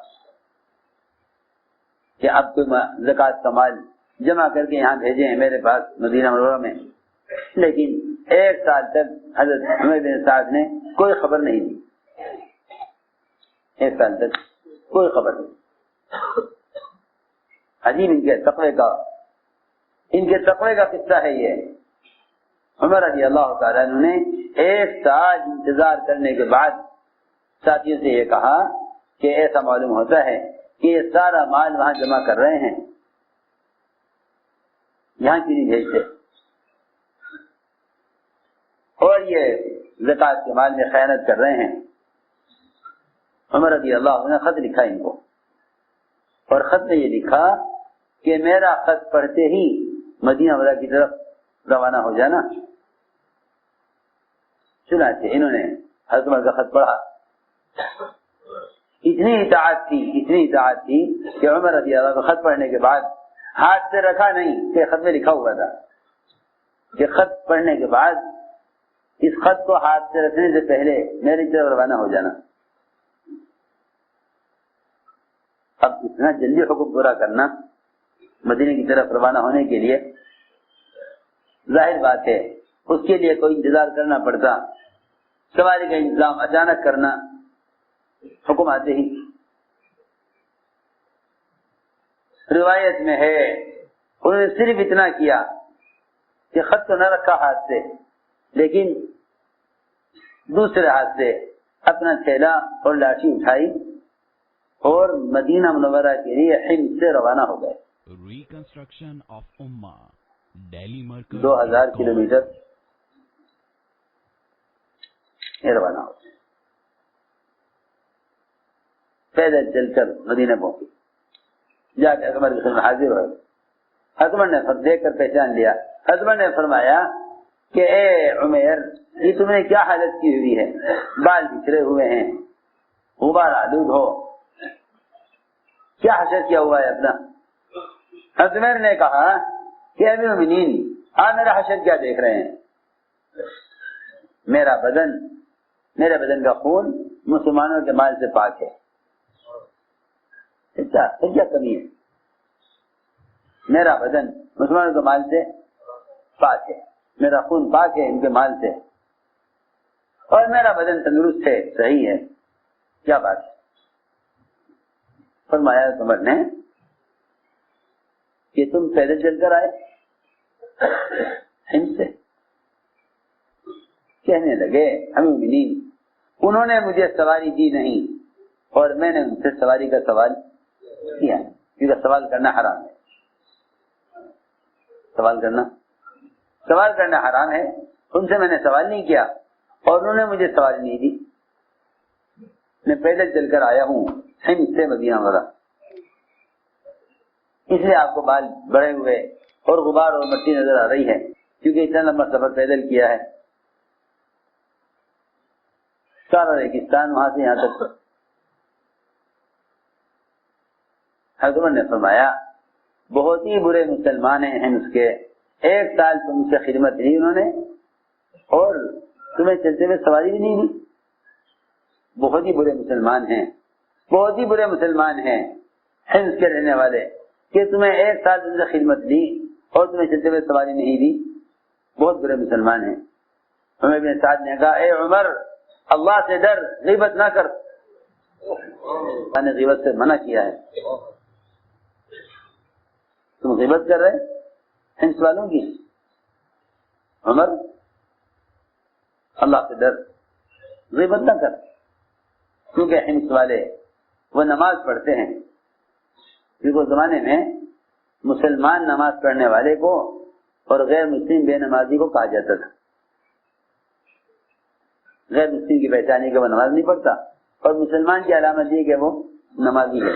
کہ اب کوئی زکوٰۃ کا مال جمع کر کے یہاں بھیجے ہیں میرے پاس مدینہ منورہ میں، لیکن 1 سال تک حضرت عمر بن سعد نے کوئی خبر نہیں دی. 1 سال تک کوئی خبر نہیں. عجیب ان کے تقوی کا قصہ ہے یہ. عمر رضی اللہ تعالیٰ عنہ نے 1 سال انتظار کرنے کے بعد ساتھیوں سے یہ کہا کہ ایسا معلوم ہوتا ہے کہ یہ سارا مال وہاں جمع کر رہے ہیں، یہاں کی نہیں بھیجتے، اور یہ زکوٰۃ کے مال میں خیانت کر رہے ہیں. عمر رضی اللہ عنہ نے خط لکھا ان کو، اور خط میں یہ لکھا کہ میرا خط پڑھتے ہی مدینہ منورہ کی طرف روانہ ہو جانا. چنانچہ انہوں نے حضرت عمر کا خط پڑھا. اتنی اطاعت تھی کہ عمر رضی اللہ عنہ خط پڑھنے کے بعد ہاتھ سے رکھا نہیں کہ خط میں لکھا ہوا تھا کہ خط پڑھنے کے بعد اس خط کو ہاتھ سے رکھنے سے پہلے میری طرف روانہ ہو جانا. اب اتنا جلدی حکم پورا کرنا مدینے کی طرف روانہ ہونے کے لیے، ظاہر بات ہے اس کے لیے کوئی انتظار کرنا پڑتا، سواری کا انتظام اچانک کرنا، حکم آتے ہی. روایت میں ہے انہوں نے صرف اتنا کیا کہ خط تو نہ رکھا ہاتھ سے، لیکن دوسرے ہاتھ سے اپنا تھیلا اور لاٹھی اٹھائی اور مدینہ منورہ کے لیے حمص سے روانہ ہو گئے. ریکنسٹرکشن آف امہ دہلی مرکز 2000 کلومیٹر یہ روانہ ہو گئے. پیدل چل کر مدینہ پہنچے، جا کے اکبر کے سامنے حاضر ہوئے. اکبر نے دیکھ کر پہچان لیا. اکبر نے فرمایا کہ اے عمیر، یہ تم نے کیا حالت کی ہوئی ہے؟ بال بچھڑے ہوئے ہیں، غبار آلود ہو، کیا حشر کیا ہوا ہے اپنا؟ عمیر نے کہا کہ امیر المؤمنین، آپ میرا حشر کیا دیکھ رہے ہیں؟ میرا بدن، میرے بدن کا خون مسلمانوں کے مال سے پاک ہے. کیا کمی ہے؟ میرا بدن مسلمانوں کے مال سے پاک ہے، میرا خون پاک ہے ان کے مال سے، اور میرا بدن تندرست ہے، صحیح ہے. کیا بات ہے؟ فرمایا عمر نے کہ تم پیدل چل کر آئے ہند سے؟ کہنے لگے ہمیں مومنین، انہوں نے مجھے سواری دی نہیں اور میں نے ان سے سواری کا سوال کیا، کیونکہ سوال کرنا حرام ہے. سوال کرنا حرام ہے. ان سے میں نے سوال نہیں کیا اور انہوں نے مجھے سواری نہیں دی. میں پیدل چل کر آیا ہوں ہند سے مدینہ منورہ، اس لیے آپ کو بال بڑے ہوئے اور غبار اور مٹی نظر آ رہی ہے، کیونکہ اتنا لمبا سفر پیدل کیا ہے. سارا ریگستان وہاں سے یہاں تک. حضرت نے فرمایا بہت ہی برے مسلمان ہیں ہند کے، 1 سال تم سے خدمت لی انہوں نے اور تمہیں چلتے ہوئے سواری بھی نہیں دی. بہت ہی برے مسلمان ہیں، بہت ہی برے مسلمان ہیں ہند کے رہنے والے کہ تمہیں 1 سال تم سے خدمت دی اور تمہیں چلتے ہوئے سواری نہیں دی. بہت برے مسلمان ہیں. عمر بن سعد نے کہا اے عمر، اللہ سے ڈر، غیبت نہ کر. اللہ نے غیبت سے منع کیا ہے. تم غیبت کر رہے ہند والوں کی. عمر، اللہ سے ڈر، غیبت نہ کر. کیونکہ ہند والے وہ نماز پڑھتے ہیں، کیونکہ اس زمانے میں مسلمان نماز پڑھنے والے کو اور غیر مسلم بے نمازی کو کہا جاتا تھا. غیر مسلم کی پہچان ہے کہ وہ نماز نہیں پڑھتا، اور مسلمان کی علامت یہ کہ وہ نمازی ہے.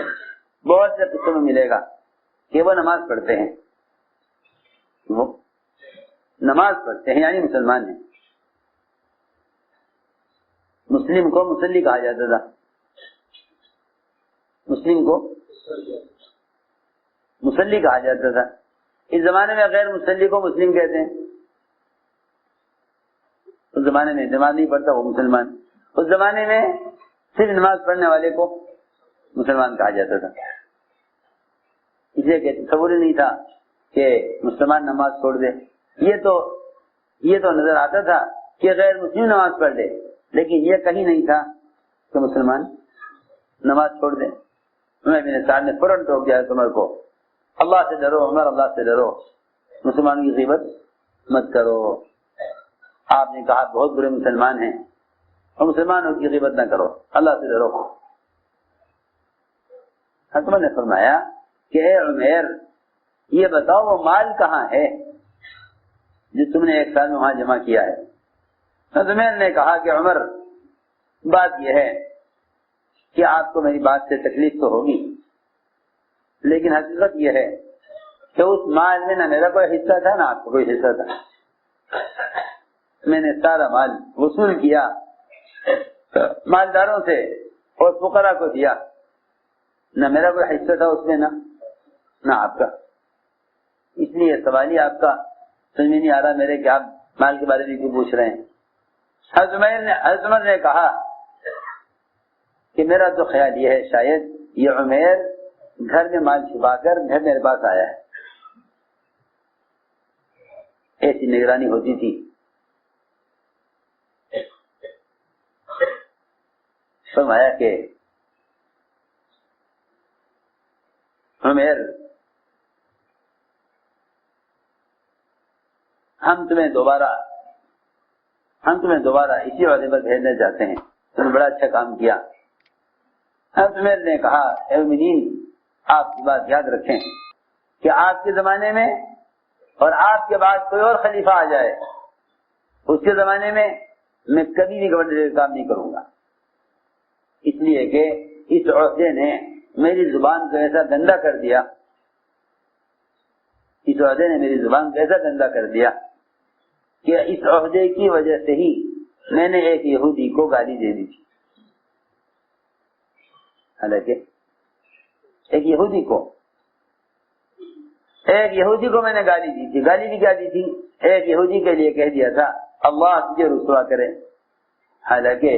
بہت سے قصوں میں ملے گا کہ وہ نماز پڑھتے ہیں، وہ نماز پڑھتے ہیں یعنی مسلمان ہیں. مسلم کو مصلی کہا جاتا تھا، مسلم کو مصلی کہا جاتا تھا. اس زمانے میں غیر مصلی کو مسلم کہتے ہیں. اس زمانے میں نماز نہیں پڑھتا وہ مسلمان. اس زمانے میں صرف نماز پڑھنے والے کو مسلمان کہا جاتا تھا. اس لیے کہ تصور ہی نہیں تھا کہ مسلمان نماز چھوڑ دے. یہ تو نظر آتا تھا کہ غیر مسلم نماز پڑھ لے، لیکن یہ کہیں نہیں تھا کہ مسلمان نماز چھوڑ دے. عمر بن سعد نے فوراً ٹوک دیا عمر کو، اللہ سے ڈرو عمر، اللہ سے ڈرو، مسلمانوں کی غیبت مت کرو. آپ نے کہا بہت برے مسلمان ہیں اور مسلمانوں کی غیبت نہ کرو، اللہ سے ڈرو. حکمت نے فرمایا کہ اے عمیر، یہ بتاؤ وہ مال کہاں ہے جو تم نے 1 سال میں وہاں جمع کیا ہے؟ عمیر نے کہا کہ عمر، بات یہ ہے کہ آپ کو میری بات سے تکلیف تو ہوگی، لیکن حقیقت یہ ہے کہ اس مال میں نہ میرا کوئی حصہ تھا نہ آپ کو کوئی حصہ تھا. میں نے سارا مال وصول کیا مالداروں سے اور فقراء کو دیا، نہ میرا کوئی حصہ تھا اس میں نہ آپ کا. اس لیے سوال ہی آپ کا سمجھ نہیں آ رہا میرے کہ آپ مال کے بارے میں کیوں پوچھ رہے ہیں. حضرت عمر نے کہا کہ میرا تو خیال یہ ہے شاید یہ عمیر گھر میں مال چھپا کر گھر میرے پاس آیا ہے. ایسی نگرانی ہوتی تھی. فرمایا کہ عمیر ہم تمہیں دوبارہ اسی عہدے پر بھیجنا چاہتے ہیں. تم نے بڑا اچھا کام کیا. حضرت عمر نے کہا اے مومنین آپ کی بات یاد رکھیں کہ آپ کے زمانے میں اور آپ کے بعد کوئی اور خلیفہ آ جائے اس کے زمانے میں میں کبھی بھی گورنر کا کام نہیں کروں گا. اس لیے کہ اس عہدے نے میری زبان کو ایسا گندا کر دیا کہ اس عہدے کی وجہ سے ہی میں نے ایک یہودی کو گالی دے دی تھی. حالانکہ ایک یہودی کو میں نے گالی دی تھی. گالی بھی کیا دی تھی؟ ایک یہودی کے لیے کہہ دیا تھا اللہ تجھے رسوا کرے. حالانکہ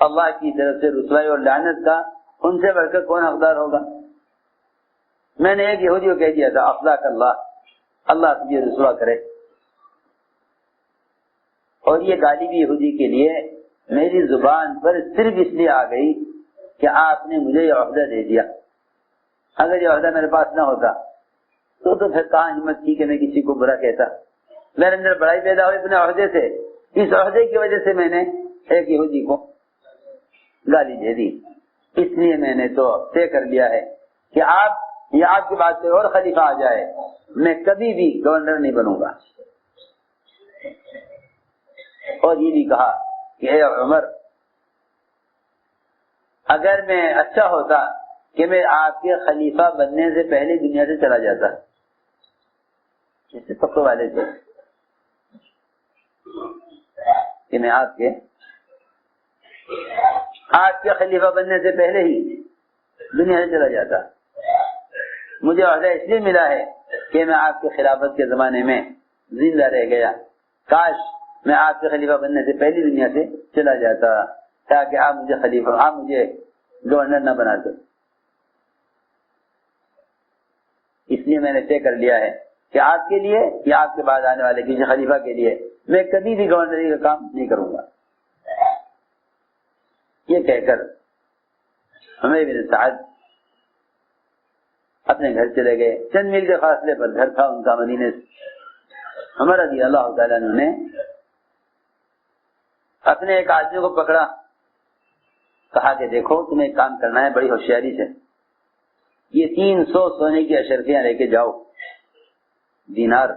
اللہ کی طرف سے رسوائی اور لعنت کا ان سے بڑھ کر کون حقدار ہوگا؟ میں نے ایک یہودی کو کہہ دیا تھا اخلاق اللہ تجھے رسوا کرے. اور یہ گالی بھی یہودی کے لیے میری زبان پر صرف اس لیے آ گئی کہ آپ نے مجھے یہ عہدہ دے دیا. اگر یہ عہدہ میرے پاس نہ ہوتا تو پھر کہاں ہمت تھی کہ میں کسی کو برا کہتا. میرے اندر بڑائی پیدا ہوئی اپنے عہدے سے. اس عہدے کی وجہ سے میں نے ایک یہودی کو گالی دے دی. اس لیے میں نے تو طے کر لیا ہے کہ آپ کے بعد کوئی اور خلیفہ آ جائے میں کبھی بھی گورنر نہیں بنوں گا. اور یہ بھی کہا کہ اے عمر اگر میں اچھا ہوتا کہ میں آپ کے خلیفہ بننے سے پہلے دنیا سے چلا جاتا. جیسے پکو والے تھے کہ میں آپ کے خلیفہ بننے سے پہلے ہی دنیا سے چلا جاتا. مجھے عہدہ اس لیے ملا ہے کہ میں آپ کے خلافت کے زمانے میں زندہ رہ گیا. کاش میں آپ کے خلیفہ بننے سے پہلی دنیا سے چلا جاتا تاکہ آپ مجھے گورنر نہ بناتے. اس لیے میں نے طے کر لیا ہے کہ آپ کے لیے یا آپ کے بعد آنے والے کسی خلیفہ کے لیے میں کبھی بھی گورنری کا کام نہیں کروں گا. یہ کہہ کر عمر بن سعد اپنے گھر چلے گئے. چند میل کے فاصلے پر گھر تھا ان کا مدینے سے. عمر رضی اللہ تعالیٰ عنہ نے اپنے ایک آدمی کو پکڑا. کہا کہ دیکھو تمہیں ایک کام کرنا ہے بڑی ہوشیاری سے. یہ 300 سونے کی اشرفیاں لے کے جاؤ دینار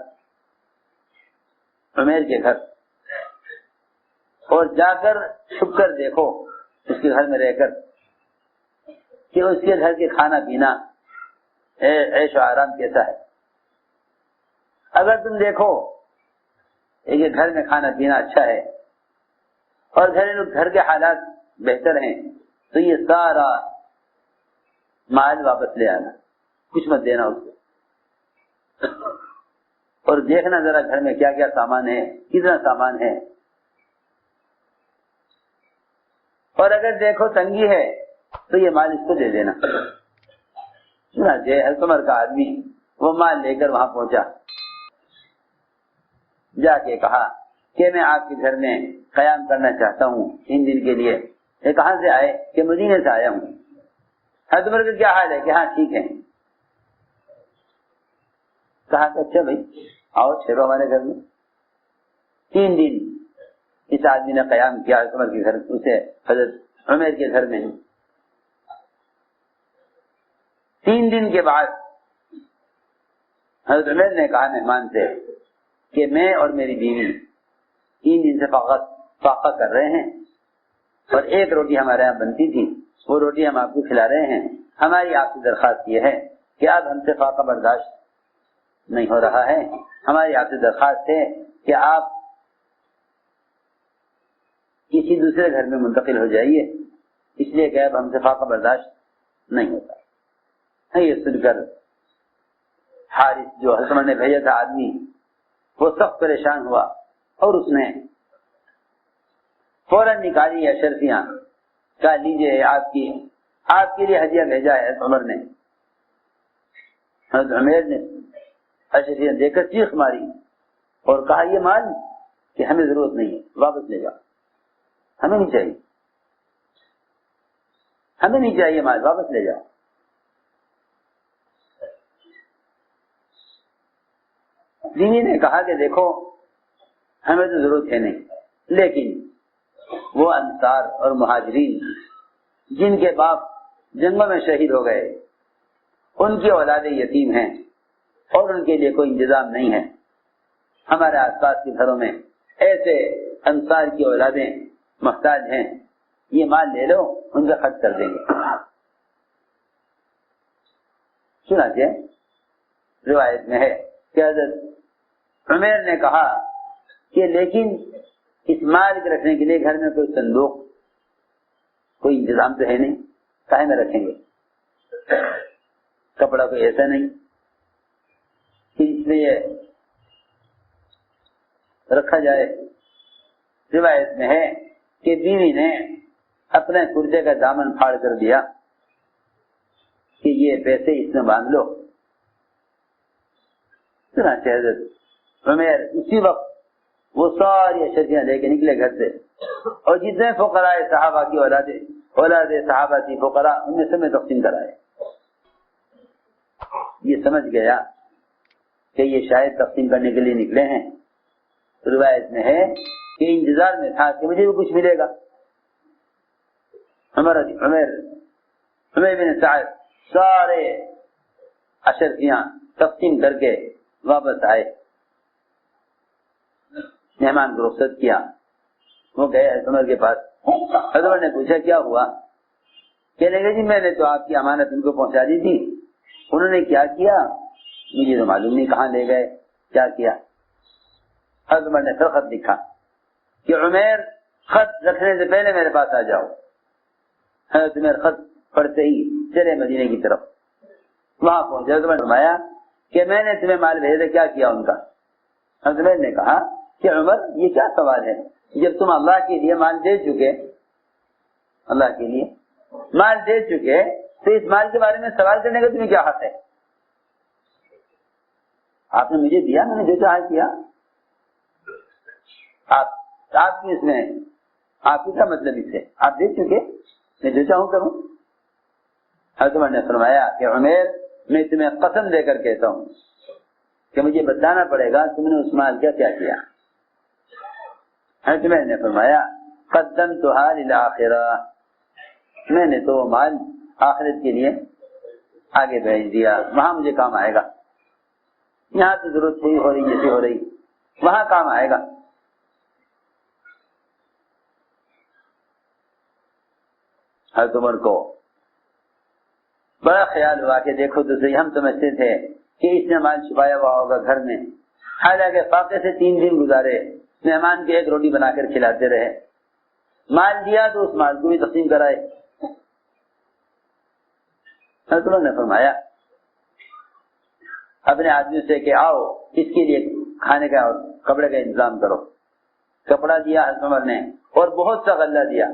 عمیر کے گھر اور جا کر چھپ کر دیکھو اس کے گھر میں رہ کر کہ اس کے گھر کے کھانا پینا عیش و آرام کیسا ہے. اگر تم دیکھو کہ گھر میں کھانا پینا اچھا ہے اور گھر کے حالات بہتر ہیں تو یہ سارا مال واپس لے آنا. کچھ مت دینا اس کو. اور دیکھنا ذرا گھر میں کیا کیا سامان ہے کتنا سامان ہے. اور اگر دیکھو تنگی ہے تو یہ مال اس کو دے دینا. حضرت عمر کا آدمی وہ مال لے کر وہاں پہنچا. جا کے کہا کہ میں آپ کے گھر میں قیام کرنا چاہتا ہوں 3 دن کے لیے. یہ کہاں سے آئے؟ کہ مدینے سے آیا ہوں. حضرت عمر کا کیا حال ہے؟ کہ ہاں ٹھیک ہے. کہا کہ اچھا بھائی آؤ ٹھہرو ہمارے گھر میں. 3 دن اس آدمی نے قیام کیا حضرت عمر کے گھر اسے حضرت عمر کے گھر میں. 3 دن کے بعد حضرت عمر نے کہا مہمان سے کہ میں اور میری بیوی 3 دن سے فاقہ کر رہے ہیں اور 1 روٹی ہمارے یہاں بنتی تھی وہ روٹی ہم آپ کو کھلا رہے ہیں. ہماری آپ سے درخواست یہ ہے کہ اب ہم سے فاقہ برداشت نہیں ہو رہا ہے. ہماری آپ سے درخواست ہے کہ آپ کسی دوسرے گھر میں منتقل ہو جائیے اس لیے کہ اب ہم سے فاقہ برداشت نہیں ہوتا. یہ سن کر حارث جو حضرت عمر نے بھیجا تھا آدمی وہ سخت پریشان ہوا اور اس نے فوراً نکالی اشرفیاں، کہا لیجیے آپ کے لیے ہدیہ بھیجا ہے عمر نے۔ حضرت عمیر نے اشرفیاں دے کر چیخ ماری اور کہا یہ مال کہ ہمیں ضرورت نہیں ہے، واپس لے جاؤ، ہمیں نہیں چاہیے، ہمیں نہیں چاہیے مال، واپس لے جاؤ۔ بیوی نے کہا کہ دیکھو ہمیں تو ضرورت ہے نہیں، لیکن وہ انصار اور مہاجرین جن کے باپ جنگوں میں شہید ہو گئے، ان کی اولادیں یتیم ہیں اور ان کے لیے کوئی انتظام نہیں ہے، ہمارے آس پاس کے گھروں میں ایسے انصار کی اولادیں محتاج ہیں، یہ مال لے لو، ان کا خرچ کر دیں گے۔ چنانچہ روایت میں ہے کہ حضرت عمیر نے کہا کہ لیکن اس مال کے رکھنے کے لیے گھر میں کوئی صندوق، کوئی انتظام تو ہے نہیں، کہاں میں رکھیں گے؟ کپڑا کوئی ایسا نہیں کہ اس لیے رکھا جائے۔ روایت میں ہے کہ بیوی نے اپنے کرتے کا دامن پھاڑ کر دیا کہ یہ پیسے اس میں باندھ لو۔ چنانچہ حضرت عمیر اسی وقت وہ ساری اشیاء لے کے نکلے گھر سے، اور جتنے فقراء صحابہ کی اولاد صحابہ تھی فقراء، ان میں سب میں تقسیم کرائے۔ یہ سمجھ گیا کہ یہ شاید تقسیم کرنے کے لیے نکلے ہیں۔ روایت میں ہے کہ انتظار میں تھا کہ مجھے بھی کچھ ملے گا۔ عمیر بن سعد سارے اشرفیاں تقسیم کر کے واپس آئے، مہمان کو رخصت کیا، وہ گئے عمر کے پاس۔ حضرت نے پوچھا کیا ہوا؟ کہنے لگے جی میں نے تو آپ کی امانت ان کو پہنچا دی تھی، انہوں نے کیا کیا مجھے تو معلوم نہیں، کہاں لے گئے کیا کیا۔ حضرت عمر نے پھر خط لکھا کہ عمیر خط رکھنے سے پہلے میرے پاس آ جاؤ۔ حضرت عمر خط پڑھتے ہی چلے مدینے کی طرف، وہاں پہنچے۔ حضرت عمر نے فرمایا کہ میں نے تمہیں مال بھیجا، کیا کیا ان کا؟ حضرت عمر نے کہا کہ عمر یہ کیا سوال ہے، جب تم اللہ کے لیے مال دے چکے، اللہ کے لیے مال دے چکے تو اس مال کے بارے میں سوال کرنے کا تمہیں کیا حق ہے؟ آپ نے مجھے دیا، میں نے جو چاہا کیا، آپ کی اس میں آپ کی کیا مطلب اس سے؟ آپ دے چکے، میں جو چاہوں کروں۔ حضرت عمر نے فرمایا کہ عمیر میں تمہیں قسم دے کر کہتا ہوں کہ مجھے بتانا پڑے گا تم نے اس مال کا کیا کیا۔ حضرت عمر نے فرمایا قدمتها للآخرہ، میں نے تو وہ مال آخرت کے لیے آگے بھیج دیا، وہاں مجھے کام آئے گا، یہاں تو ضرورت صحیح ہو رہی جیسی ہو رہی، وہاں کام آئے گا۔ حضرت عمر کو بڑا خیال ہوا کہ دیکھو تو صحیح، ہم سمجھتے تھے کہ اس نے مال چھپایا ہوا ہوگا گھر میں، حالانکہ فاقے سے 3 دن گزارے، مہمان کے 1 روٹی بنا کر کھلاتے رہے، مال دیا تو اس مال کو بھی تقسیم کرائے۔ حضرت عمر نے فرمایا اپنے آدمی سے کہ آؤ اس کے لیے کھانے کا اور کپڑے کا انتظام کرو۔ کپڑا دیا حضرت عمر نے، اور بہت سا غلہ دیا،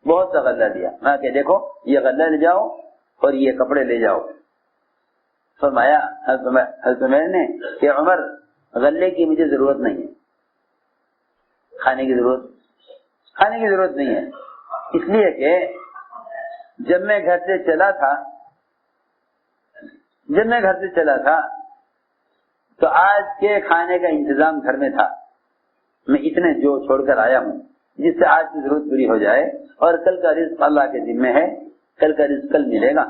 بہت سا غلہ دیا، میں کہ دیکھو یہ غلہ لے جاؤ اور یہ کپڑے لے جاؤ۔ فرمایا حضرت عمر نے کہ عمر غلے کی مجھے ضرورت نہیں ہے، کھانے کی ضرورت نہیں ہے، اس لیے کہ جب میں گھر سے چلا تھا تو آج کے کھانے کا انتظام گھر میں تھا، میں اتنے جو چھوڑ کر آیا ہوں جس سے آج کی ضرورت پوری ہو جائے، اور کل کا رزق اللہ کے ذمہ ہے، کل کا رزق کل ملے گا۔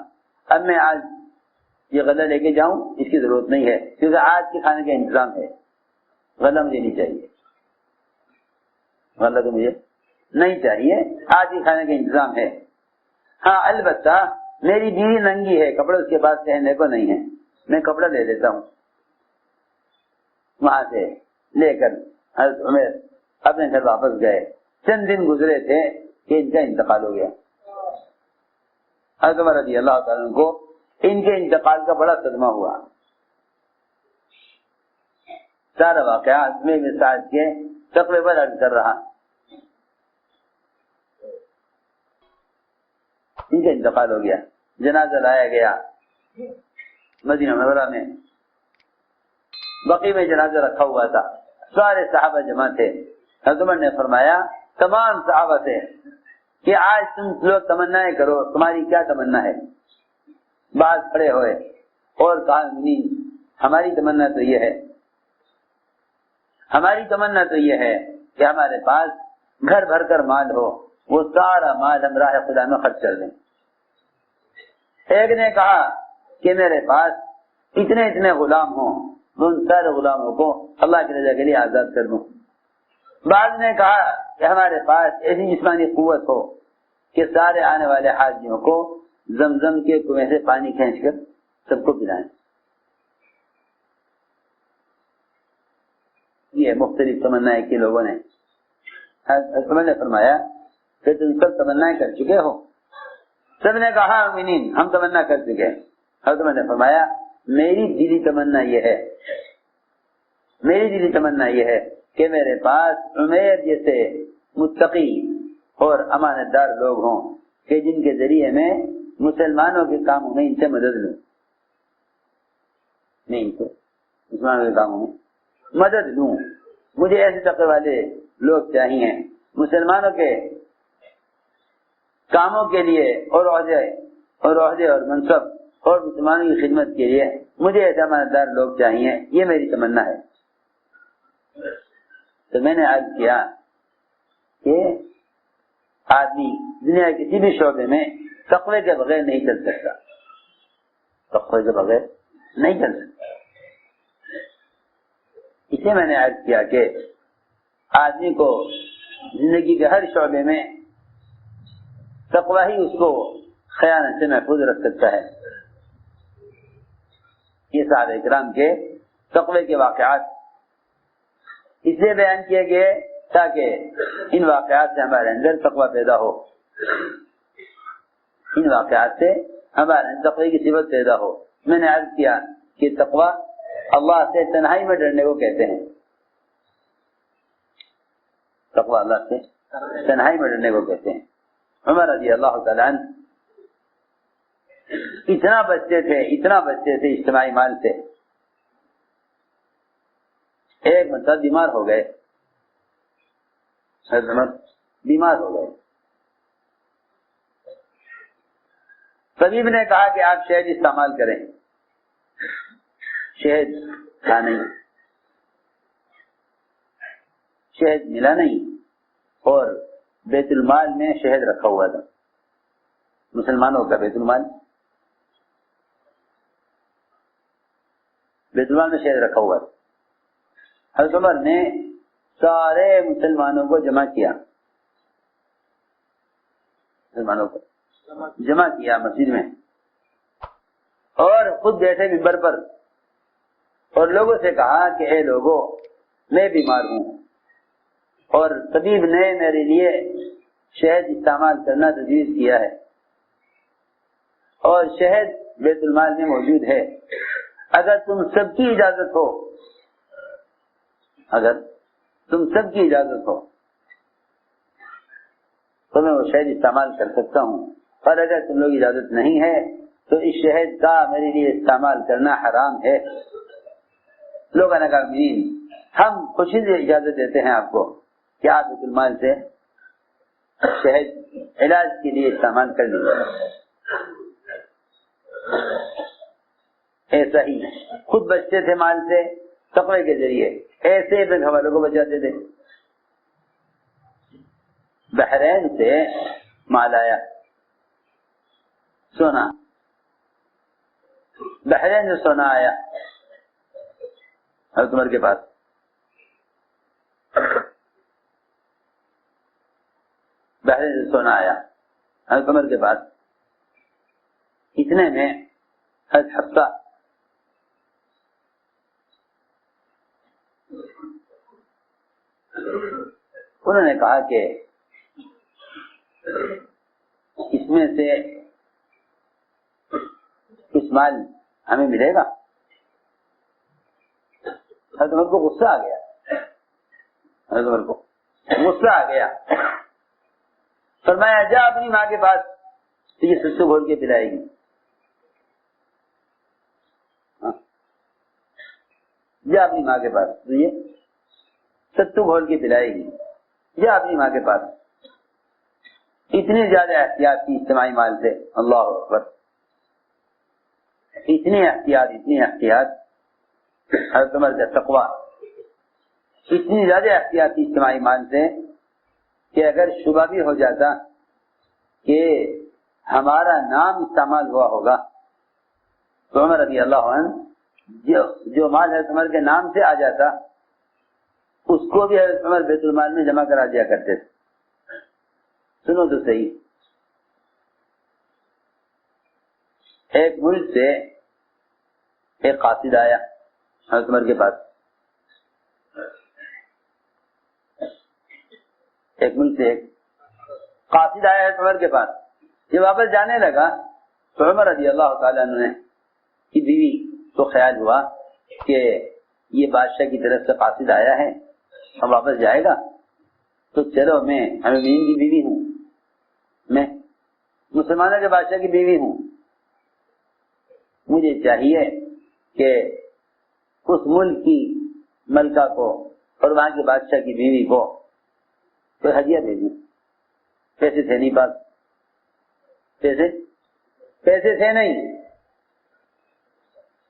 اب میں آج یہ غلہ لے کے جاؤں اس کی ضرورت نہیں ہے، کیونکہ آج کے کھانے کا انتظام ہے، غلہ مجھے نہیں چاہیے، غلہ تو مجھے نہیں چاہیے، آج کے کھانے کا انتظام ہے۔ ہاں البتہ میری بیوی ننگی ہے، کپڑے اس کے پاس پہننے کو نہیں ہے، میں کپڑا لے لیتا ہوں۔ وہاں سے لے کر حضرت عمر اپنے گھر واپس گئے۔ چند دن گزرے تھے کہ ان کا انتقال ہو گیا۔ حضرت عمر رضی اللہ تعالیٰ عنہ کو ان کے انتقال کا بڑا صدمہ ہوا۔ سارا واقعہ عمر بن سعد کے تقوی پر عرض کر رہا ان کا انتقال ہو گیا، جنازہ لایا گیا مدینہ منورہ میں، بقیع میں جنازہ رکھا ہوا تھا، سارے صحابہ جمع تھے۔ حضرت عمر نے فرمایا تمام صحابہ سے کہ آج تم لوگ تمنائیں کرو، تمہاری کیا تمنا ہے؟ بعض کھڑے ہوئے اور کہا نہیں، ہماری تمنا تو یہ ہے، ہماری تمنا تو یہ ہے کہ ہمارے پاس گھر بھر کر مال ہو، وہ سارا مال ہم راہ خدا میں خرچ کر دیں۔ ایک نے کہا کہ میرے پاس اتنے اتنے غلام ہوں، ان سارے غلاموں کو اللہ کی رضا کے لیے آزاد کر دوں۔ بعض نے کہا کہ ہمارے پاس ایسی جسمانی قوت ہو کہ سارے آنے والے حاجیوں کو زمزم کے کنویں سے پانی کھینچ کر سب کو پلائیں۔ یہ مختلف تمنائیں کی لوگوں نے۔ حضرت نے فرمایا کہ تم سب تمنائیں کر چکے ہو؟ سب نے کہا آمین، ہم تمنا کر چکے ہیں۔ حضرت نے فرمایا میری دلی تمنا یہ ہے، میری دلی تمنا یہ ہے کہ میرے پاس عمیر جیسے متقی اور امانت دار لوگ ہوں کہ جن کے ذریعے میں مسلمانوں کے کاموں میں ان سے مدد لوں، میں ان کو مسلمانوں کے کاموں میں مدد لوں۔ مجھے ایسے تقوی والے لوگ چاہیے مسلمانوں کے کاموں کے لیے اور عہدے اور منصب اور مسلمانوں کی خدمت کے لیے مجھے ایسے امانتدار لوگ چاہیے، یہ میری تمنا ہے۔ تو میں نے عرض کیا کہ آدمی دنیا کے کسی بھی شعبے میں تقوی کے بغیر نہیں چل سکتا، تقوی کے بغیر نہیں چل سکتا۔ اسے میں نے عرض کیا کہ آدمی کو زندگی کے ہر شعبے میں تقوی ہی اس کو خیانت سے محفوظ رکھ سکتا ہے۔ یہ صحابہ اکرام کے تقوی کے واقعات اس لیے بیان کیے گئے تاکہ ان واقعات سے ہمارے اندر تقوی پیدا ہو، ان واقعات سے ہمارے اندر تقوی کی صفت پیدا ہو۔ میں نے عرض کیا کہ تقوی اللہ سے تنہائی میں ڈرنے کو کہتے ہیں، تقوی اللہ سے تنہائی میں ڈرنے کو کہتے ہیں۔ عمر رضی اللہ تعالیٰ عنہ اتنا بچتے تھے اجتماعی مال سے، ایک مرتبہ بیمار ہو گئے، بیمار ہو گئے۔ طبیب نے کہا کہ آپ شہد استعمال کریں، شہد تھا نہیں، شہد ملا نہیں، اور بیت المال میں شہد رکھا ہوا تھا، مسلمانوں کا بیت المال، بیت المال میں شہد رکھا ہوا تھا۔ حضرت عمر نے سارے مسلمانوں کو جمع کیا، مسلمانوں کو جمع کیا مسجد میں، اور خود بیٹھے منبر پر اور لوگوں سے کہا کہ اے لوگوں، میں بیمار ہوں اور طبیب نے میرے لیے شہد استعمال کرنا تجویز کیا ہے، اور شہد بیت المال میں موجود ہے، اگر تم سب کی اجازت ہو، اگر تم سب کی اجازت ہو تو میں وہ شہد استعمال کر سکتا ہوں، اور اگر تم لوگ اجازت نہیں ہے تو اس شہد کا میرے لیے استعمال کرنا حرام ہے۔ لوگوں نے کہا ہم خوشی سے اجازت دیتے ہیں آپ کو کہ آپ بیت المال سے شہد علاج کے لیے استعمال کر لیجیے۔ ایسا ہی خود بچتے تھے مال سے تقوی کے ذریعے، ایسے اپنے گھر والوں کو بچاتے تھے۔ بحرین سے مال آیا، سونا، بحرین سے سونا آیا حضرت عمر کے پاس، بحرین سے سونا آیا حضرت عمر کے پاس۔ اتنے میں حضرت حفصہ انہوں نے کہا کہ اس میں سے کچھ مال ہمیں ملے گا؟ حضرت عمر کو غصہ آ گیا، حضرت عمر کو غصہ آ گیا، فرمایا جا اپنی ماں کے پاس تو یہ ستو گھول کے پلائے گی. جا اپنی ماں کے پاس، تو یہ ستو گھول کے پلائے گی. جا اپنی ماں کے پاس. اتنی زیادہ احتیاط کی اجتماعی مال سے، اللہ اکبر، اتنی احتیاط حضرت عمر کا تقویٰ، اتنی زیادہ احتیاط کی اجتماعی مال سے کہ اگر شبہ بھی ہو جاتا کہ ہمارا نام استعمال ہوا ہوگا تو عمر رضی اللہ عنہ جو مال حضرت عمر کے نام سے آ جاتا اس کو بھی حضرت عمر بیت المال میں جمع کرا دیا کرتے تھے. سنو تو صحیح، ایک ملک سے ایک قاصد آیا حضرت عمر کے پاس. ایک ملک سے ایک قاصد آیا حضرت عمر کے پاس. جب واپس جانے لگا تو عمر رضی اللہ تعالیٰ عنہ کی بیوی کو خیال ہوا کہ یہ بادشاہ کی طرف سے قاصد آیا ہے، اب واپس جائے گا تو چلو میں امین کی بیوی ہوں، میں مسلمانوں کے بادشاہ کی بیوی ہوں، مجھے چاہیے کہ اس ملک کی ملکہ کو اور وہاں کے بادشاہ کی بیوی کو کوئی ہدیہ دے دوں. پیسے تھے نہیں پاس، پیسے تھے نہیں،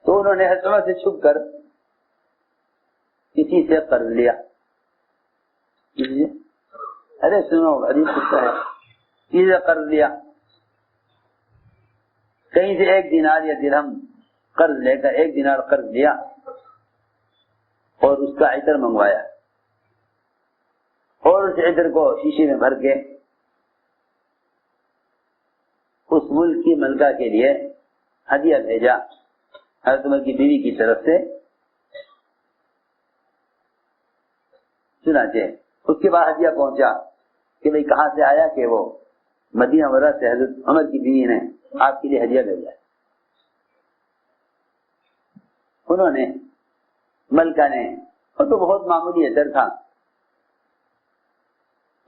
تو انہوں نے حضرت عمر سے چھپ کر کسی سے قرض لیا. ارے سنو، حدیث کتا ہے، کسی سے قرض لیا، کہیں سے 1 دینار یا درہم قرض لے کر 1 دینار قرض لیا اور اس کا عطر منگوایا اور اس عطر کو شیشے میں بھر کے اس ملک کی ملکہ کے لیے ہدیہ بھیجا حضرت عمر کی بیوی کی طرف سے. چنانچہ اس کے بعد ہدیہ پہنچا کہ بھئی کہاں سے آیا، کہ وہ مدینہ منورہ سے حضرت عمر کی بیوی نے آپ کے لیے ہدیہ بھیجا. انہوں نے ملکہ نے، وہ تو بہت معمولی عطر تھا،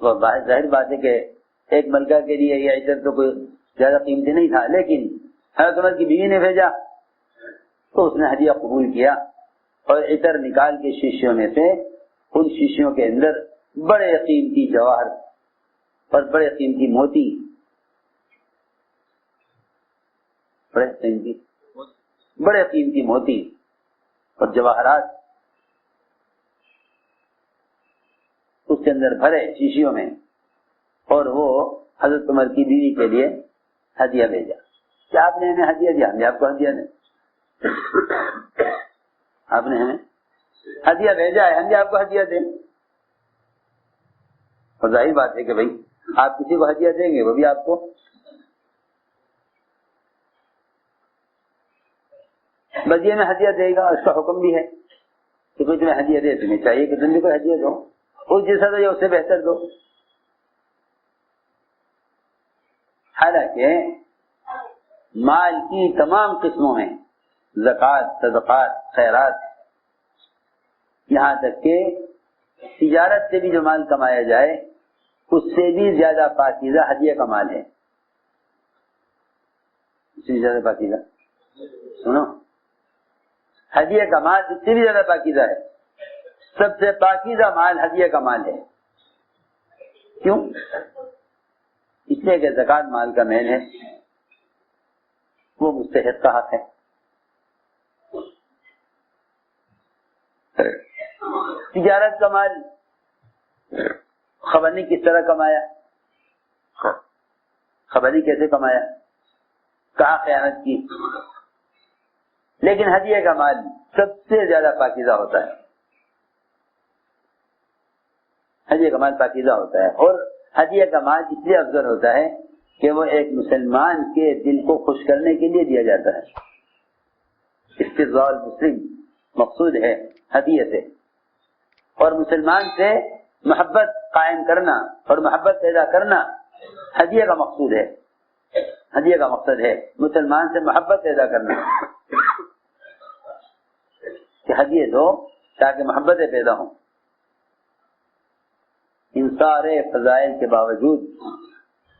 وہ ظاہر بات ہے کہ ایک ملکہ کے لیے یہ عطر تو کوئی زیادہ قیمتی نہیں تھا، لیکن حضرت عمر کی بیوی نے بھیجا تو اس نے ہدیہ قبول کیا اور عطر نکال کے شیشیوں میں سے ان شیشیوں کے اندر بڑے قیمتی جواہر اور بڑے قیمتی موتی، بڑے قیمتی موتی اور جواہرات اس کے اندر بھرے شیشیوں میں، اور وہ حضرت عمر کی بیوی کے لیے ہدیہ بھیجا. کیا آپ نے ہمیں ہدیہ دیا؟ ہم نے آپ کو ہدیہ دیں. آپ نے ہمیں ہدیہ بھیجا ہے، ہم نے آپ کو ہدیہ دیں. اور ظاہر بات ہے کہ بھائی آپ کسی کو ہدیہ دیں گے وہ بھی آپ کو بدیے میں ہدیہ دے گا. اس کا حکم بھی ہے کہ کوئی تمہیں ہدیہ دے، تمہیں چاہیے کہ تم بھی کوئی ہدیہ دو، اس جیسا دو یا اس سے بہتر دو. حالانکہ مال کی تمام قسموں میں زکوٰۃ، صدقات، خیرات، یہاں تک کہ تجارت سے بھی جو مال کمایا جائے اس سے بھی زیادہ پاکیزہ ہدیہ کا مال ہے. اس سے بھی زیادہ پاکیزہ، سنو، ہدیہ کا مال اس سے بھی زیادہ پاکیزہ ہے. سب سے پاکیزہ مال ہدیہ کا مال ہے. کیوں؟ اس لیے کہ زکوٰۃ مال کا مین ہے، وہ مستحق کا حق ہے. تجارت کا مال خبر نہیں کس طرح کمایا، خبر نہیں کیسے کمایا، کہاں خیانت کی. لیکن ہدیہ کا مال سب سے زیادہ پاکیزہ ہوتا ہے. ہدیہ کا مال پاکیزہ ہوتا ہے، اور ہدیہ کا مال اس لیے افضل ہوتا ہے کہ وہ ایک مسلمان کے دل کو خوش کرنے کے لیے دیا جاتا ہے. استرضاء المسلم مقصود ہے ہدیہ سے، اور مسلمان سے محبت قائم کرنا اور محبت پیدا کرنا ہدیہ کا مقصود ہے. ہدیہ کا مقصد ہے مسلمان سے محبت پیدا کرنا، کہ ہدیہ دو تاکہ محبتیں پیدا ہوں. ان سارے فضائل کے باوجود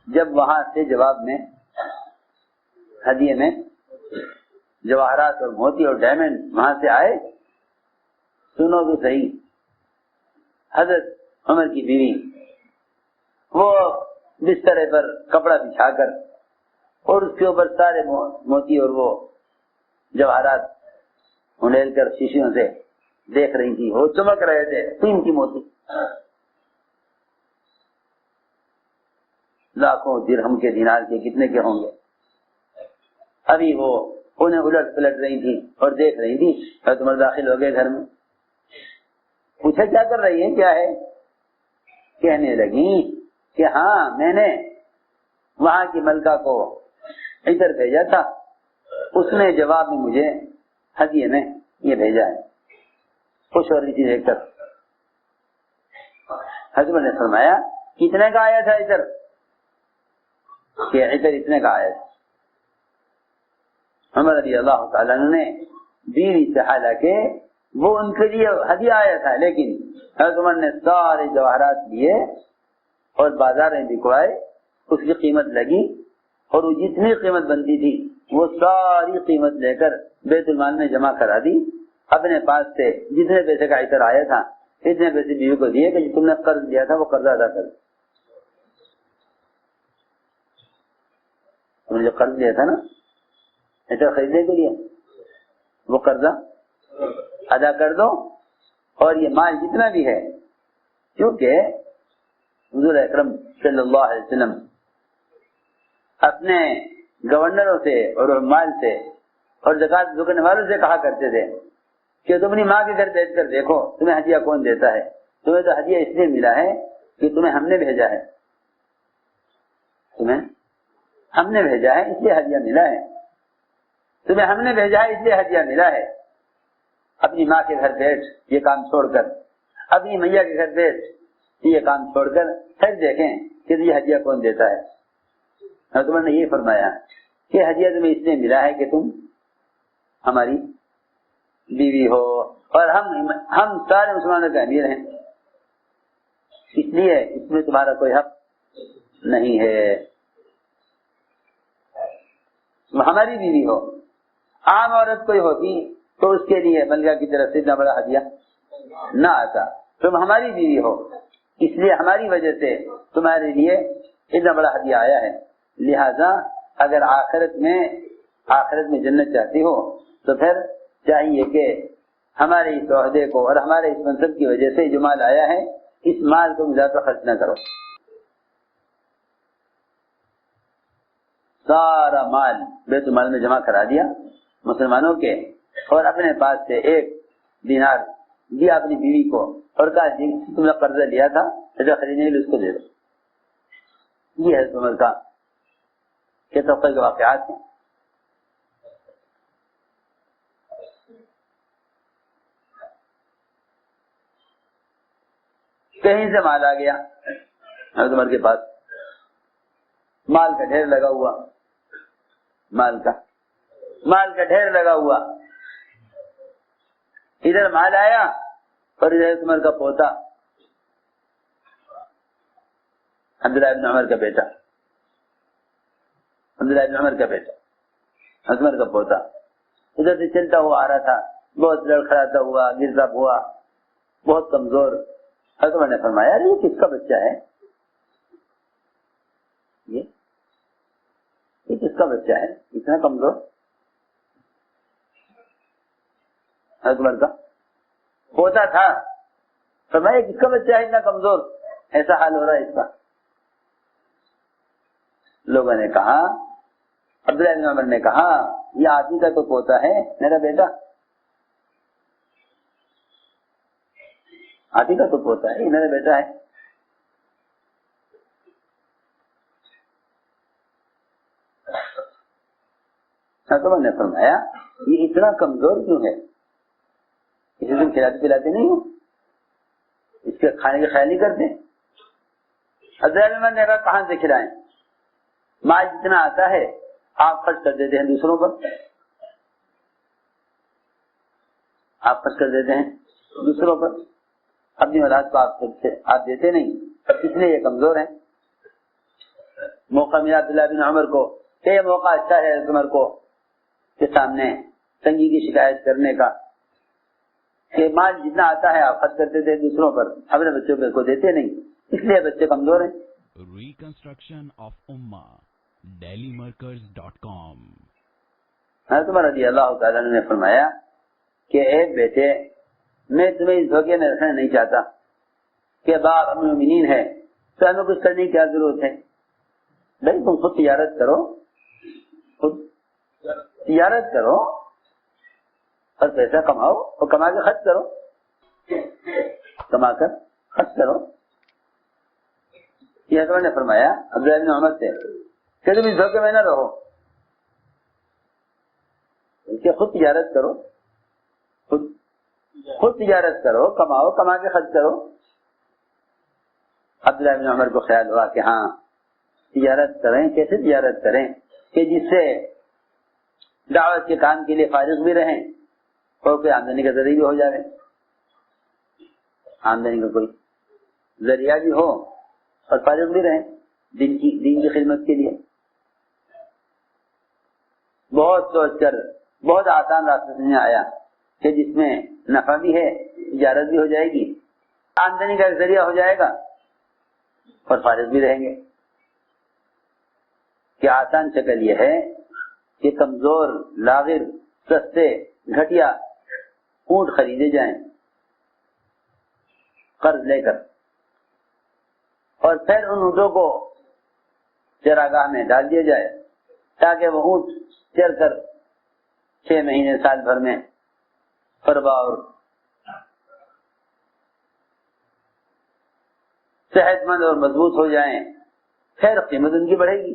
جب وہاں سے جواب میں ہدیے میں جواہرات اور موتی اور ڈائمنڈ وہاں سے آئے. سنو تو صحیح، حضرت عمر کی بیوی وہ بسترے پر کپڑا بچھا کر اور اس کے اوپر سارے موتی اور وہ جواہرات انڈیل کر شیشیوں سے دیکھ رہی تھی. وہ چمک رہے تھے قیمتی موتی، لاکھوں درہم کے دینار کے کتنے کے ہوں گے. ابھی وہ انہیں الٹ پلٹ رہی تھی اور دیکھ رہی تھی. حضرت عمر داخل ہو گئے گھر میں. پوچھا کیا کر رہی ہے، کیا ہے؟ کہنے لگی کہ ہاں میں نے وہاں کی ملکہ کو ادھر بھیجا تھا، اس نے جواب میں مجھے ہدیے میں یہ بھیجا ہے. خوش ہو رہی تھی دیکھ کر. حضرت نے فرمایا کتنے کا آیا تھا ادھر؟ کہ ادھر اتنے کا آیا تھا. عمر رضی اللہ تعالیٰ نے بیوی سے، حالانکہ وہ ان کے لیے ہدیہ آیا تھا، لیکن حضرت عمر نے سارے جواہرات لیے اور بازار میں بکوائے. اس کی قیمت لگی اور وہ جتنی قیمت بنتی تھی وہ ساری قیمت لے کر بیت المال میں جمع کرا دی. اپنے پاس سے جتنے پیسے کا عطر آیا تھا اتنے پیسے بیوی کو دیے کہ تم نے قرض لیا تھا وہ قرضہ ادا کر. تم نے جو قرض لیا تھا نا عطر خریدنے کے لیے، وہ قرضہ ادا کر دو. اور یہ مال جتنا بھی ہے، کیونکہ حضور اکرم صلی اللہ علیہ وسلم اپنے گورنروں سے اور مال سے اور زکات چکانے والوں سے کہا کرتے تھے کہ تم اپنی ماں کے گھر بیٹھ کر دیکھو تمہیں ہدیہ کون دیتا ہے. تمہیں تو ہدیہ اس لیے ملا ہے کہ تمہیں ہم نے بھیجا ہے، تمہیں ہم نے بھیجا ہے اس لیے ہدیہ ملا ہے، تمہیں ہم نے بھیجا ہے اس لیے ہدیہ ملا ہے. اپنی ماں کے گھر بیٹھ یہ کام چھوڑ کر، اپنی میاں کے گھر بیٹھ یہ کام چھوڑ کر پھر دیکھیں کہ یہ ہدیہ کون دیتا ہے. تمہیں نے یہ فرمایا کہ ہدیہ تمہیں اس لیے ملا ہے کہ تم ہماری بیوی ہو اور ہم سارے مسلمانوں کے امیر ہیں، اس لیے اس میں تمہارا کوئی حق نہیں ہے. ہماری بیوی ہو. عام عورت کوئی ہوتی تو اس کے لیے ملکہ کی طرف سے اتنا بڑا ہدیہ نہ آتا. تم ہماری بیوی ہو اس لیے ہماری وجہ سے تمہارے لیے اتنا بڑا ہدیہ آیا ہے. لہذا اگر آخرت میں جنت چاہتی ہو تو پھر چاہیے کہ ہمارے اس عہدے کو اور ہمارے اس منصب کی وجہ سے جو مال آیا ہے اس مال کو زیادہ خرچ نہ کرو. سارا مال بیت المال میں جمع کرا دیا مسلمانوں کے اور اپنے پاس سے 1 دینار دیا اپنی بیوی کو اور کہا تم نے قرضہ لیا تھا خریدنے کے لیے اس کو دے دو. یہ ہے عمر کا کہ توقع کے واقعات ہیں. کہیں سے مال آ گیا حضرت عمر کے پاس، مال کا ڈھیر لگا ہوا، مال کا ڈھیر لگا ہوا. ادھر مال آیا اور ادھر عمر کا پوتا عبداللہ ابن عمر کا بیٹا، حضرت عمر کا پوتا ادھر سے چلتا ہوا آ رہا تھا، بہت لڑکھڑاتا ہوا، گرتا ہوا، بہت کمزور. حضرت عمر نے فرمایا یہ کس کا بچہ ہے؟ یہ کس کا بچہ ہے اتنا کمزور؟ حضرت عمر کا پوتا تھا. فرمایا کس کا بچہ ہے اتنا کمزور، ایسا حال ہو رہا ہے اس کا. لوگوں نے کہا، عبداللہ بن عمر نے کہا یہ آدمی کا تو پوتا ہے میرا بیٹا، آدمی کا تو پوتا ہے یہ میرا بیٹا ہے. حضرت عمر نے فرمایا یہ اتنا کمزور کیوں ہے؟ اسے تم کھلاتے پلاتے نہیں ہو، اس کے کھانے کا خیال نہیں کرتے. حضرت عمر نے کہا کہاں سے کھلائیں؟ مال جتنا آتا ہے آپ خرچ کر دیتے ہیں دوسروں پر، اپنی اولاد کو آپ دیتے نہیں، اس لیے یہ کمزور ہیں. موقع ملا عبداللہ بن عمر کو کہ یہ موقع اچھا ہے عمر کو کے سامنے تنگی کی شکایت کرنے کا کہ مال جتنا آتا ہے آپ خرچ کرتے تھے دوسروں پر، اپنے بچوں کو دیتے نہیں، اس لیے بچے کمزور ہیں۔ Reconstruction of Ummah DailyMarkers.com حضرت عمر رضی اللہ تعالیٰ نے فرمایا کہ اے بیٹے، میں تمہیں اس دھوکے میں رکھنا نہیں چاہتا کہ باپ امیر المومنین ہے تو ہمیں کچھ کرنے کی کیا ضرورت ہے؟ بھائی تم خود تجارت کرو، خود تجارت کرو اور پیسہ کماؤ اور کما کے خرچ کرو، کما کر خرچ کرو۔ یہ حضرت نے فرمایا عبداللہ بن عمر سے کہ تم اس دھوکے میں نہ رہو، کہ خود تجارت کرو، خود تجارت کرو، کماؤ، کما کے خرچ کرو۔ عبداللہ بن عمر کو خیال ہوا کہ ہاں تجارت کریں، کیسے تجارت کریں کہ جس سے دعوت کے کام کے لیے فارغ بھی رہیں اور کوئی آمدنی کا ذریعہ بھی ہو جائے، آمدنی کا کوئی ذریعہ بھی ہو اور فارغ بھی رہیں دین کی خدمت کے لیے۔ بہت سوچ کر بہت آسان راستہ سمجھ آیا کہ جس میں نفع بھی ہے، تجارت بھی ہو جائے گی، آمدنی کا ذریعہ ہو جائے گا اور فارغ بھی رہیں گے۔ کہ آسان شکل یہ ہے کہ کمزور، لاغر، سستے، گھٹیا اونٹ خریدے جائیں قرض لے کر، اور پھر ان اونٹوں کو چراگاہ میں ڈال دیا جائے تاکہ وہ اونٹ چر کر 6 مہینے سال بھر میں فربا اور صحت مند اور مضبوط ہو جائیں، پھر قیمت ان کی بڑھے گی،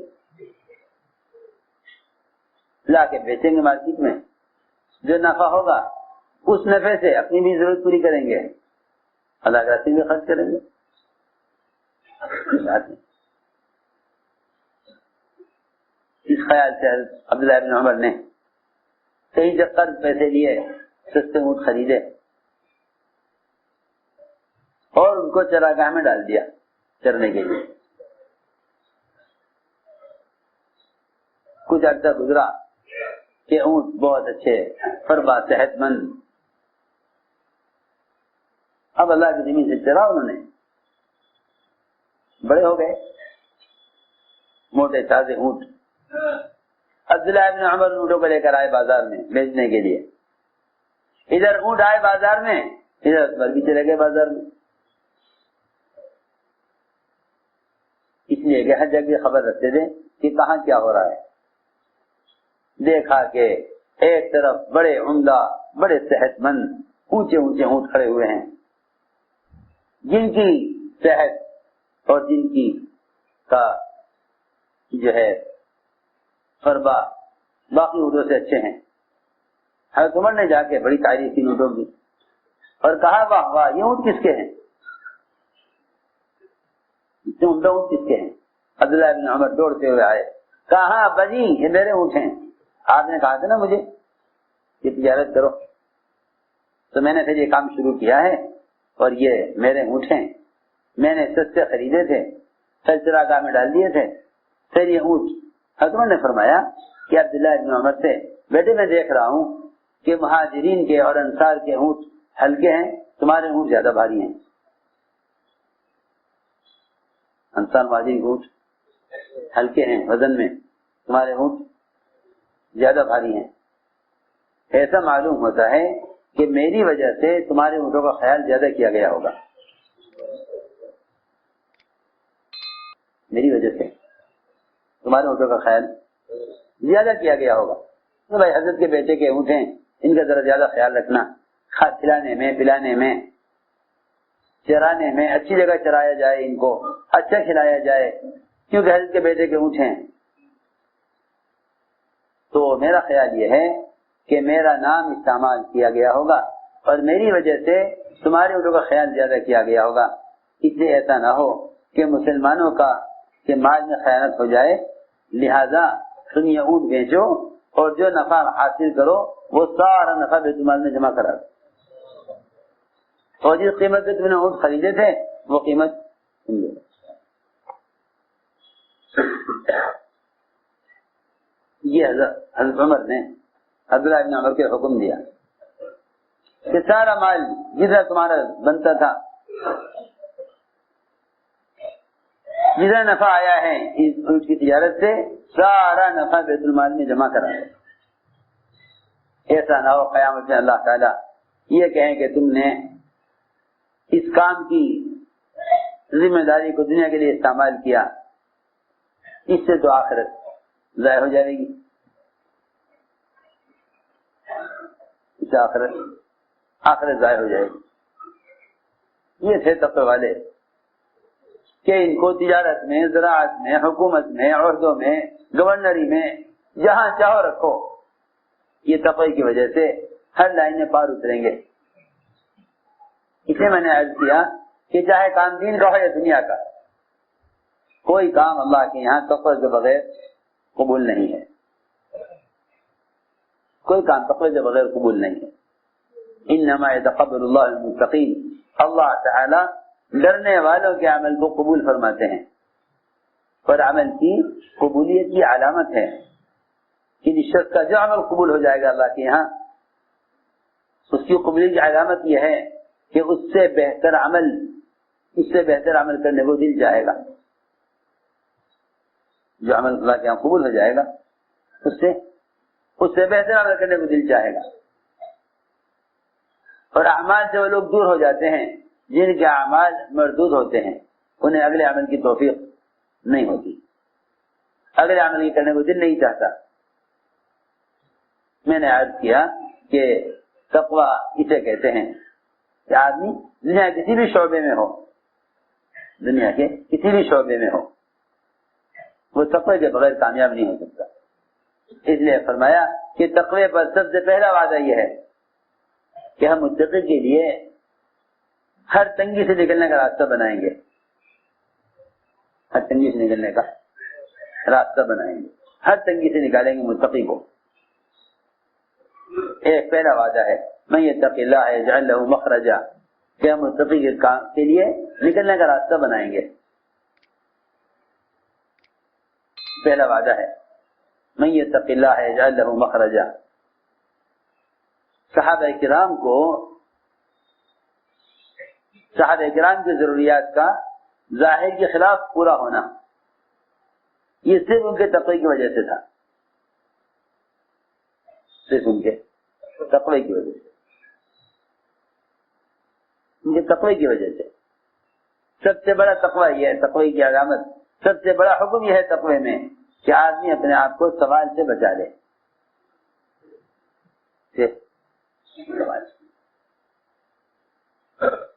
لا کے بیچیں گے مارکیٹ میں، جو نفع ہوگا اس نفع سے اپنی بھی ضرورت پوری کریں گے، اللہ کے راستے میں خرچ کریں گے۔ اس خیال سے عبداللہ بن عمر نے کہیں جب قرض پیسے لیے سستے اونٹ خریدے اور ان کو چراگاہ میں ڈال دیا چرنے کے لیے۔ کچھ عرصہ گزرا کہ اونٹ بہت اچھے، فربا، صحت مند، اب اللہ کی زمین سے چرا انہوں نے، بڑے ہو گئے، موٹے تازے اونٹ۔ عبداللہ ابن عمر اونٹوں کو لے کر آئے بازار میں بیچنے کے لیے، ادھر اونٹ آئے بازار میں، ادھر عمر بھی چلے گئے بازار میں، اس لیے کہ ہر جگہ خبر رکھتے تھے کہ کہاں کیا ہو رہا ہے۔ دیکھا کہ ایک طرف بڑے عمدہ، بڑے صحت مند، اونچے اونچے اونٹ کھڑے ہوئے ہیں جن کی صحت اور جن کی کا جو ہے فربا باقی اونٹوں سے اچھے ہیں۔ حضرت عمر نے جا کے بڑی تعریف کی اونٹوں کی اور کہا واہ واہ، یہ اونٹ کس کے ہیں؟ اتنے عمدہ اونٹ کس کے ہیں؟ عبداللہ بن عمر دوڑتے ہوئے آئے، کہا ہاں ابا جی یہ میرے اونٹ ہیں، آپ نے کہا تھا نا مجھے کہ تجارت کرو، تو میں نے پھر یہ کام شروع کیا ہے اور یہ میرے اونٹ ہیں، میں نے سستے خریدے تھے، پھر چراگاہ میں ڈال دیے تھے، پھر یہ اونٹ۔ حضرت عمر نے فرمایا کہ عبداللہ بن عمر سے، بیٹے میں دیکھ رہا ہوں کہ مہاجرین کے اور انصار کے اونٹ ہلکے ہیں، تمہارے اونٹ زیادہ بھاری ہیں۔ انصار مہاجرین کے اونٹ ہلکے ہیں وزن میں، تمہارے اونٹ زیادہ بھاری ہیں۔ ایسا معلوم ہوتا ہے کہ میری وجہ سے تمہارے اونٹوں کا خیال زیادہ کیا گیا ہوگا، میری وجہ سے تمہارے اونٹوں کا خیال زیادہ کیا گیا ہوگا۔ تو بھائی حضرت کے بیٹے کے اونٹ ہیں، ان کا ذرا زیادہ خیال رکھنا، کھلانے میں، پلانے میں، چرانے میں، اچھی جگہ چرایا جائے، ان کو اچھا کھلایا جائے، کیونکہ حضرت کے بیٹے کے اونٹ ہیں۔ تو میرا خیال یہ ہے کہ میرا نام استعمال کیا گیا ہوگا اور میری وجہ سے تمہارے اونٹوں کا خیال زیادہ کیا گیا ہوگا، اس لیے ایسا نہ ہو کہ مسلمانوں کا کہ مال میں خیانت ہو جائے، لہذا تم یہ اونٹ بیچو اور جو نفع حاصل کرو وہ سارا نفع بیت المال میں جمع کرا دو، اور جس قیمت سے تم نے اونٹ خریدے تھے وہ قیمت یہ حضرت عمر نے عبداللہ ابن عمر کے حکم دیا کہ سارا مال جتنا تمہارا بنتا تھا، جتنا نفع آیا ہے اس اونٹ کی تجارت سے، سارا نفع بیت المال میں جمع کرا ہے. ایسا نہ ہو قیامت میں اللہ تعالیٰ یہ کہیں کہ تم نے اس کام کی ذمہ داری کو دنیا کے لیے استعمال کیا، اس سے تو آخرت ضائع ہو جائے گی. اس سے آخرت ضائع ہو جائے گی. یہ تھے تقوی والے کہ ان کو تجارت میں، زراعت میں، حکومت میں، عہدوں میں، گورنری میں جہاں چاہو رکھو، یہ تقوی کی وجہ سے ہر لائن میں پار اتریں گے. اسے میں نے عرض کیا کہ چاہے کام دین کا ہو یا دنیا کا، کوئی کام اللہ کے یہاں تقوی کے بغیر قبول نہیں ہے. کوئی کام تقوی کے بغیر قبول نہیں ہے. انما يتقبل الله المتقين، اللہ تعالی ڈرنے والوں کے عمل کو قبول فرماتے ہیں. اور عمل کی قبولیت کی علامت ہے کہ جس شخص کا جو عمل قبول ہو جائے گا اللہ کے یہاں، اس کی قبولیت کی علامت یہ ہے کہ اس سے بہتر عمل کرنے کو دل چاہے گا. جو عمل اللہ کے یہاں قبول ہو جائے گا اس سے بہتر عمل کرنے کو دل چاہے گا. اور اعمال سے وہ لوگ دور ہو جاتے ہیں جن کے اعمال مردود ہوتے ہیں، انہیں اگلے عمل کی توفیق نہیں ہوتی، اگلے عمل کی کرنے کو دل نہیں چاہتا. میں نے عرض کیا کہ تقوی اسے کہتے ہیں کہ آدمی دنیا کے کسی بھی شعبے میں ہو، وہ تقوی کے بغیر کامیاب نہیں ہو سکتا. اس لیے فرمایا کہ تقوی پر سب سے پہلا وعدہ یہ ہے کہ ہم متقی کے لیے ہر تنگی سے نکلنے کا راستہ بنائیں گے. ہر تنگی سے نکلنے کا راستہ بنائیں گے، ہر تنگی سے نکالیں گے متقی کو. ایک پہلا وعدہ ہے من یتق اللہ یجعل لہ مخرجا، کہ ہم متقی کے کام کے لیے نکلنے کا راستہ بنائیں گے. پہلا وعدہ ہے من یتق اللہ یجعل لہ مخرجا. صحابہ کرام کی ضروریات کا ظاہر کے خلاف پورا ہونا، یہ صرف ان کے تقوی کی وجہ سے تھا. صرف ان کے تقوی کی وجہ سے، ان کے تقوی کی وجہ سے. سب سے بڑا تقوی یہ ہے، تقوی کی علامت، سب سے بڑا حکم یہ ہے تقوی میں کہ آدمی اپنے آپ کو سوال سے بچا لے.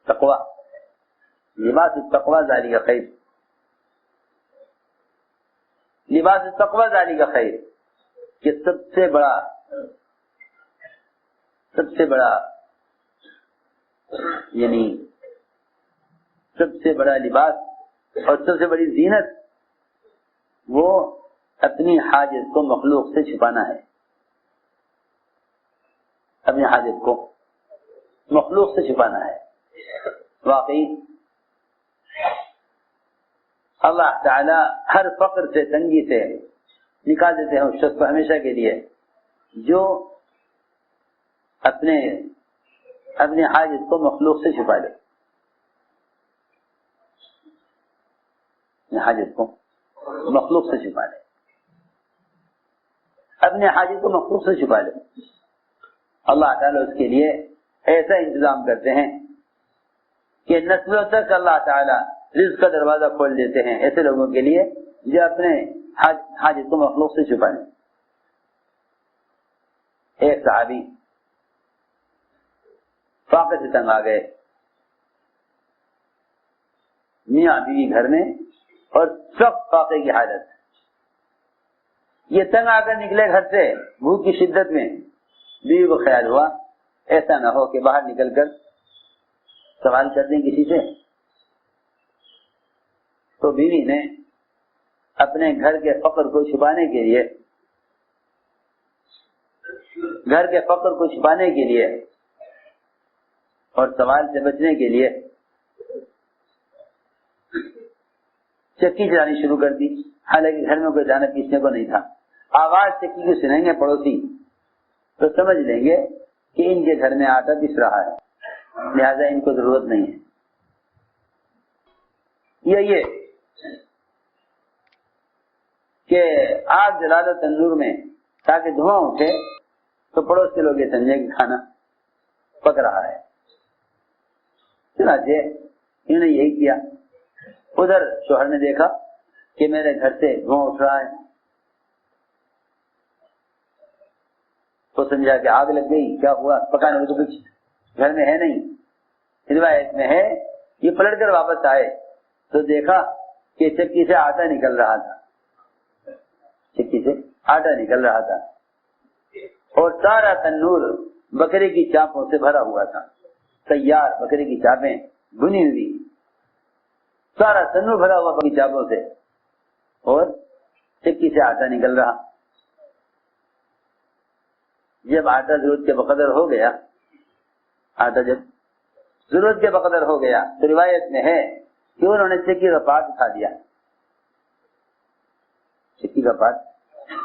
تقوی لباس التقوی ذالک خیر، لباس التقوی ذالک خیر، کہ سب سے بڑا یعنی سب سے بڑا لباس اور سب سے بڑی زینت وہ اپنی حاجت کو مخلوق سے چھپانا ہے. اپنی حاجت کو مخلوق سے چھپانا ہے. واقعی اللہ تعالی ہر فقر سے، تنگی سے نکال دیتے ہیں اس شخص کو ہمیشہ کے لیے جو اپنے حاجت کو مخلوق سے چھپا لے. حاجت کو مخلوق سے چھپا لے، اپنے حاجت کو مخلوق سے چھپا لے. اللہ تعالیٰ اس کے لیے ایسا انتظام کرتے ہیں کہ نسلوں تک اللہ تعالیٰ رزق کا دروازہ کھول دیتے ہیں ایسے لوگوں کے لیے جو اپنے حاجت کو مخلوق سے چھپا لیں. ایک صحابی فاقے سے تنگ آ گئے، میاں بیوی گھر میں اور سخت فاقے کی حالت. یہ تنگ آ کر نکلے گھر سے بھوک کی شدت میں. بیوی کو خیال ہوا ایسا نہ ہو کہ باہر نکل کر سوال کر دیں کسی سے. تو بیوی نے اپنے گھر کے فقر کو چھپانے کے لیے اور سوال سے بچنے کے لیے چکی چلانی شروع کر دی. حالانکہ گھر میں کوئی دانا پیسنے کو نہیں تھا. آواز چکی کی سنیں گے پڑوسی تو سمجھ لیں گے کہ ان کے گھر میں آٹا پس رہا ہے، لہذا ان کو ضرورت نہیں ہے. یہ کہ آگ جلا دو تندور میں تاکہ دھواں اٹھے تو پڑوس کے لوگ یہ سمجھیں کہ کھانا پک رہا ہے. چنانچہ انہوں نے یہی کیا. ادھر شوہر نے دیکھا کہ میرے گھر سے دھواں اٹھ رہا ہے تو سمجھا کہ آگ لگ گئی. کیا ہوا؟ پکانے کو تو کچھ گھر میں ہے نہیں. روایت میں ہے یہ پلٹ کر واپس آئے تو دیکھا کہ چکی سے آٹا نکل رہا تھا، چکی سے آٹا نکل رہا تھا اور سارا تنور بکرے کی چاپوں سے بھرا ہوا تھا. تیار بکرے کی چاپیں بھنی ہوئی، سارا تنور بھرا ہوا بکری چاپوں سے اور چکی سے آٹا نکل رہا. جب آٹا ضرورت کے بقدر ہو گیا، آٹا جب ضرورت کے بقدر ہو گیا تو روایت میں ہے کہ انہوں نے چکی کا پاٹ اٹھا دیا. چکی کا پاٹ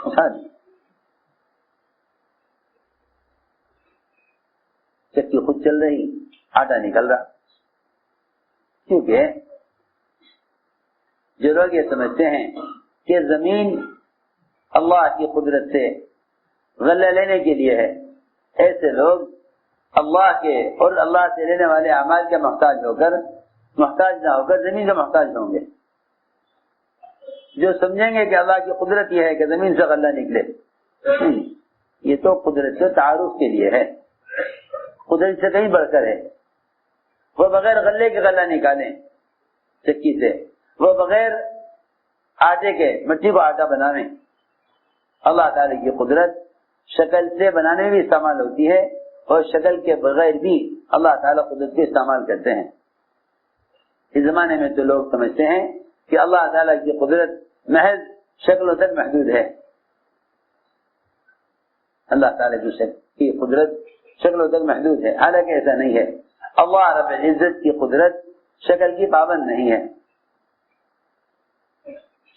اٹھا دیا. چکی خود چل رہی، آٹا نکل رہا. کیونکہ جو لوگ یہ سمجھتے ہیں کہ زمین اللہ کی قدرت سے غلہ لینے کے لیے ہے، ایسے لوگ اللہ کے اور اللہ سے لینے والے اعمال کے محتاج نہ ہو کر زمین کا محتاج ہوں گے. جو سمجھیں گے کہ اللہ کی قدرت یہ ہے کہ زمین سے غلہ نکلے، یہ تو قدرت کے تعارف کے لیے ہے، قدرت سے کہیں بڑھ کر ہے. وہ بغیر غلے کے غلہ نکالیں چکی سے، وہ بغیر آٹے کے مٹی کو آٹا بنانے. اللہ تعالی کی قدرت شکل سے بنانے میں بھی استعمال ہوتی ہے اور شکل کے بغیر بھی اللہ تعالی قدرت کو استعمال کرتے ہیں. اس زمانے میں تو لوگ سمجھتے ہیں کہ اللہ تعالی کی قدرت محض شکلوں تک محدود ہے. اللہ تعالی کی قدرت شکلوں تک محدود ہے، حالانکہ ایسا نہیں ہے. اللہ رب العزت کی قدرت شکل کی پابند نہیں ہے،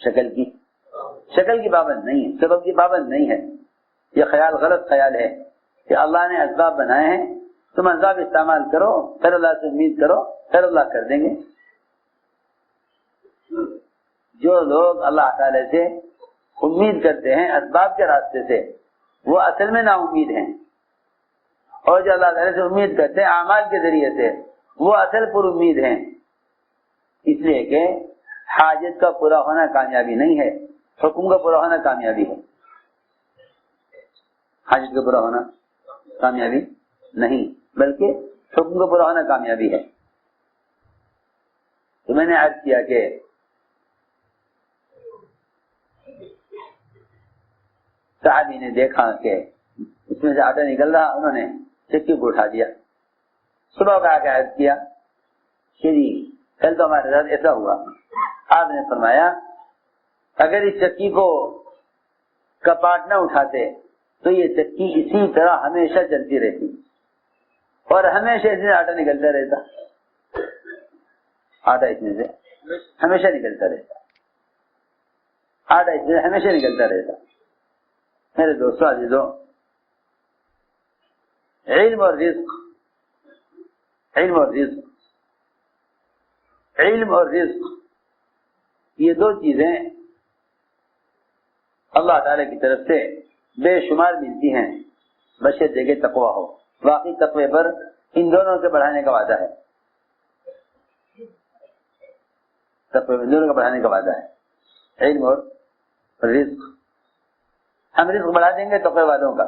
شکل کی پابند نہیں ہے، سبب کی پابند نہیں ہے. یہ خیال غلط خیال ہے کہ اللہ نے اسباب بنائے ہیں، تم اسباب استعمال کرو، پھر اللہ سے امید کرو، پھر اللہ کر دیں گے. جو لوگ اللہ تعالی سے امید کرتے ہیں اسباب کے راستے سے وہ اصل میں نا امید ہیں، اور جو اللہ تعالی سے امید کرتے ہیں اعمال کے ذریعے سے وہ اصل پر امید ہیں. اس لیے کہ حاجت کا پورا ہونا کامیابی نہیں ہے، حکم کا پورا ہونا کامیابی ہے. حاجت کا پورا ہونا کامیابی نہیں بلکہ حکم کا پورا ہونا کامیابی ہے. تو میں نے عرض کیا کہ صحابی نے دیکھا کہ اس میں سے آٹا نکل رہا، انہوں نے چکی کو اٹھا دیا. صبح کا آ کے عرض کیا کہ جی کل تو ہمارے ساتھ ایسا ہوا. آپ نے فرمایا اگر اس چکی کو کپاٹ نہ اٹھاتے تو یہ چکی اسی طرح ہمیشہ چلتی رہتی اور ہمیشہ اس میں آٹا نکلتا رہتا. آٹا اس میں سے ہمیشہ نکلتا رہتا، آٹا اس میں ہمیشہ نکلتا رہتا. میرے دوستوں عزیزوں، علم اور رزق یہ دو چیزیں اللہ تعالی کی طرف سے بے شمار ملتی ہیں بشرطے کہ تقویٰ ہو. واقعی تقوی پر ان دونوں سے بڑھانے کا وعدہ ہے، تقوی ان دونوں کا بڑھانے کا وعدہ ہے، علم اور رزق. ہم رزق بڑھا دیں گے تقوی والوں کا.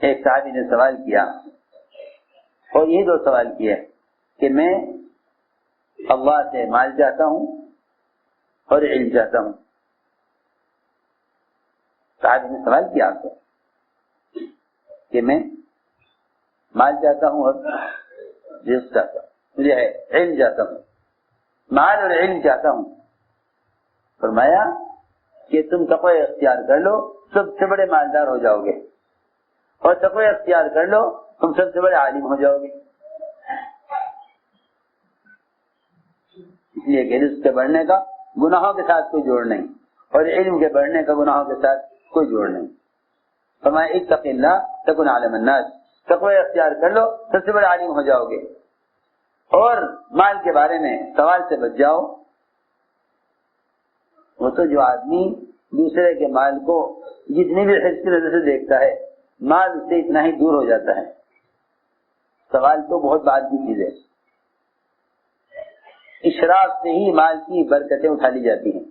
ایک صحابی نے سوال کیا اور یہی دو سوال کیے کہ میں اللہ سے مال چاہتا ہوں اور علم چاہتا ہوں. صحابی نے سوال کیا آپ سے کہ میں مال چاہتا ہوں اور رزق چاہتا ہوں، مجھے علم چاہتا ہوں، مال اور علم چاہتا ہوں. فرمایا کہ تم تقوی اختیار کر لو سب سے بڑے مالدار ہو جاؤ گے، اور تقوی اختیار کر لو تم سب سے بڑے عالم ہو جاؤ گے. اس لیے کہ رزق کے بڑھنے کا گناہوں کے ساتھ کوئی جوڑ نہیں، اور علم کے بڑھنے کا گناہوں کے ساتھ کوئی جوڑ نہیں. فرمایا اتق اللہ تکن عالم الناس، تقوی اختیار کر لو سب سے بڑے عالم ہو جاؤ گے. اور مال کے بارے میں سوال سے بچ جاؤ. وہ تو جو آدمی دوسرے کے مال کو جتنی بھی حرص کی نظر سے دیکھتا ہے، مال اس سے اتنا ہی دور ہو جاتا ہے. سوال تو بہت بعد کی چیز ہے. اشراف سے ہی مال کی برکتیں اٹھا لی جاتی ہیں.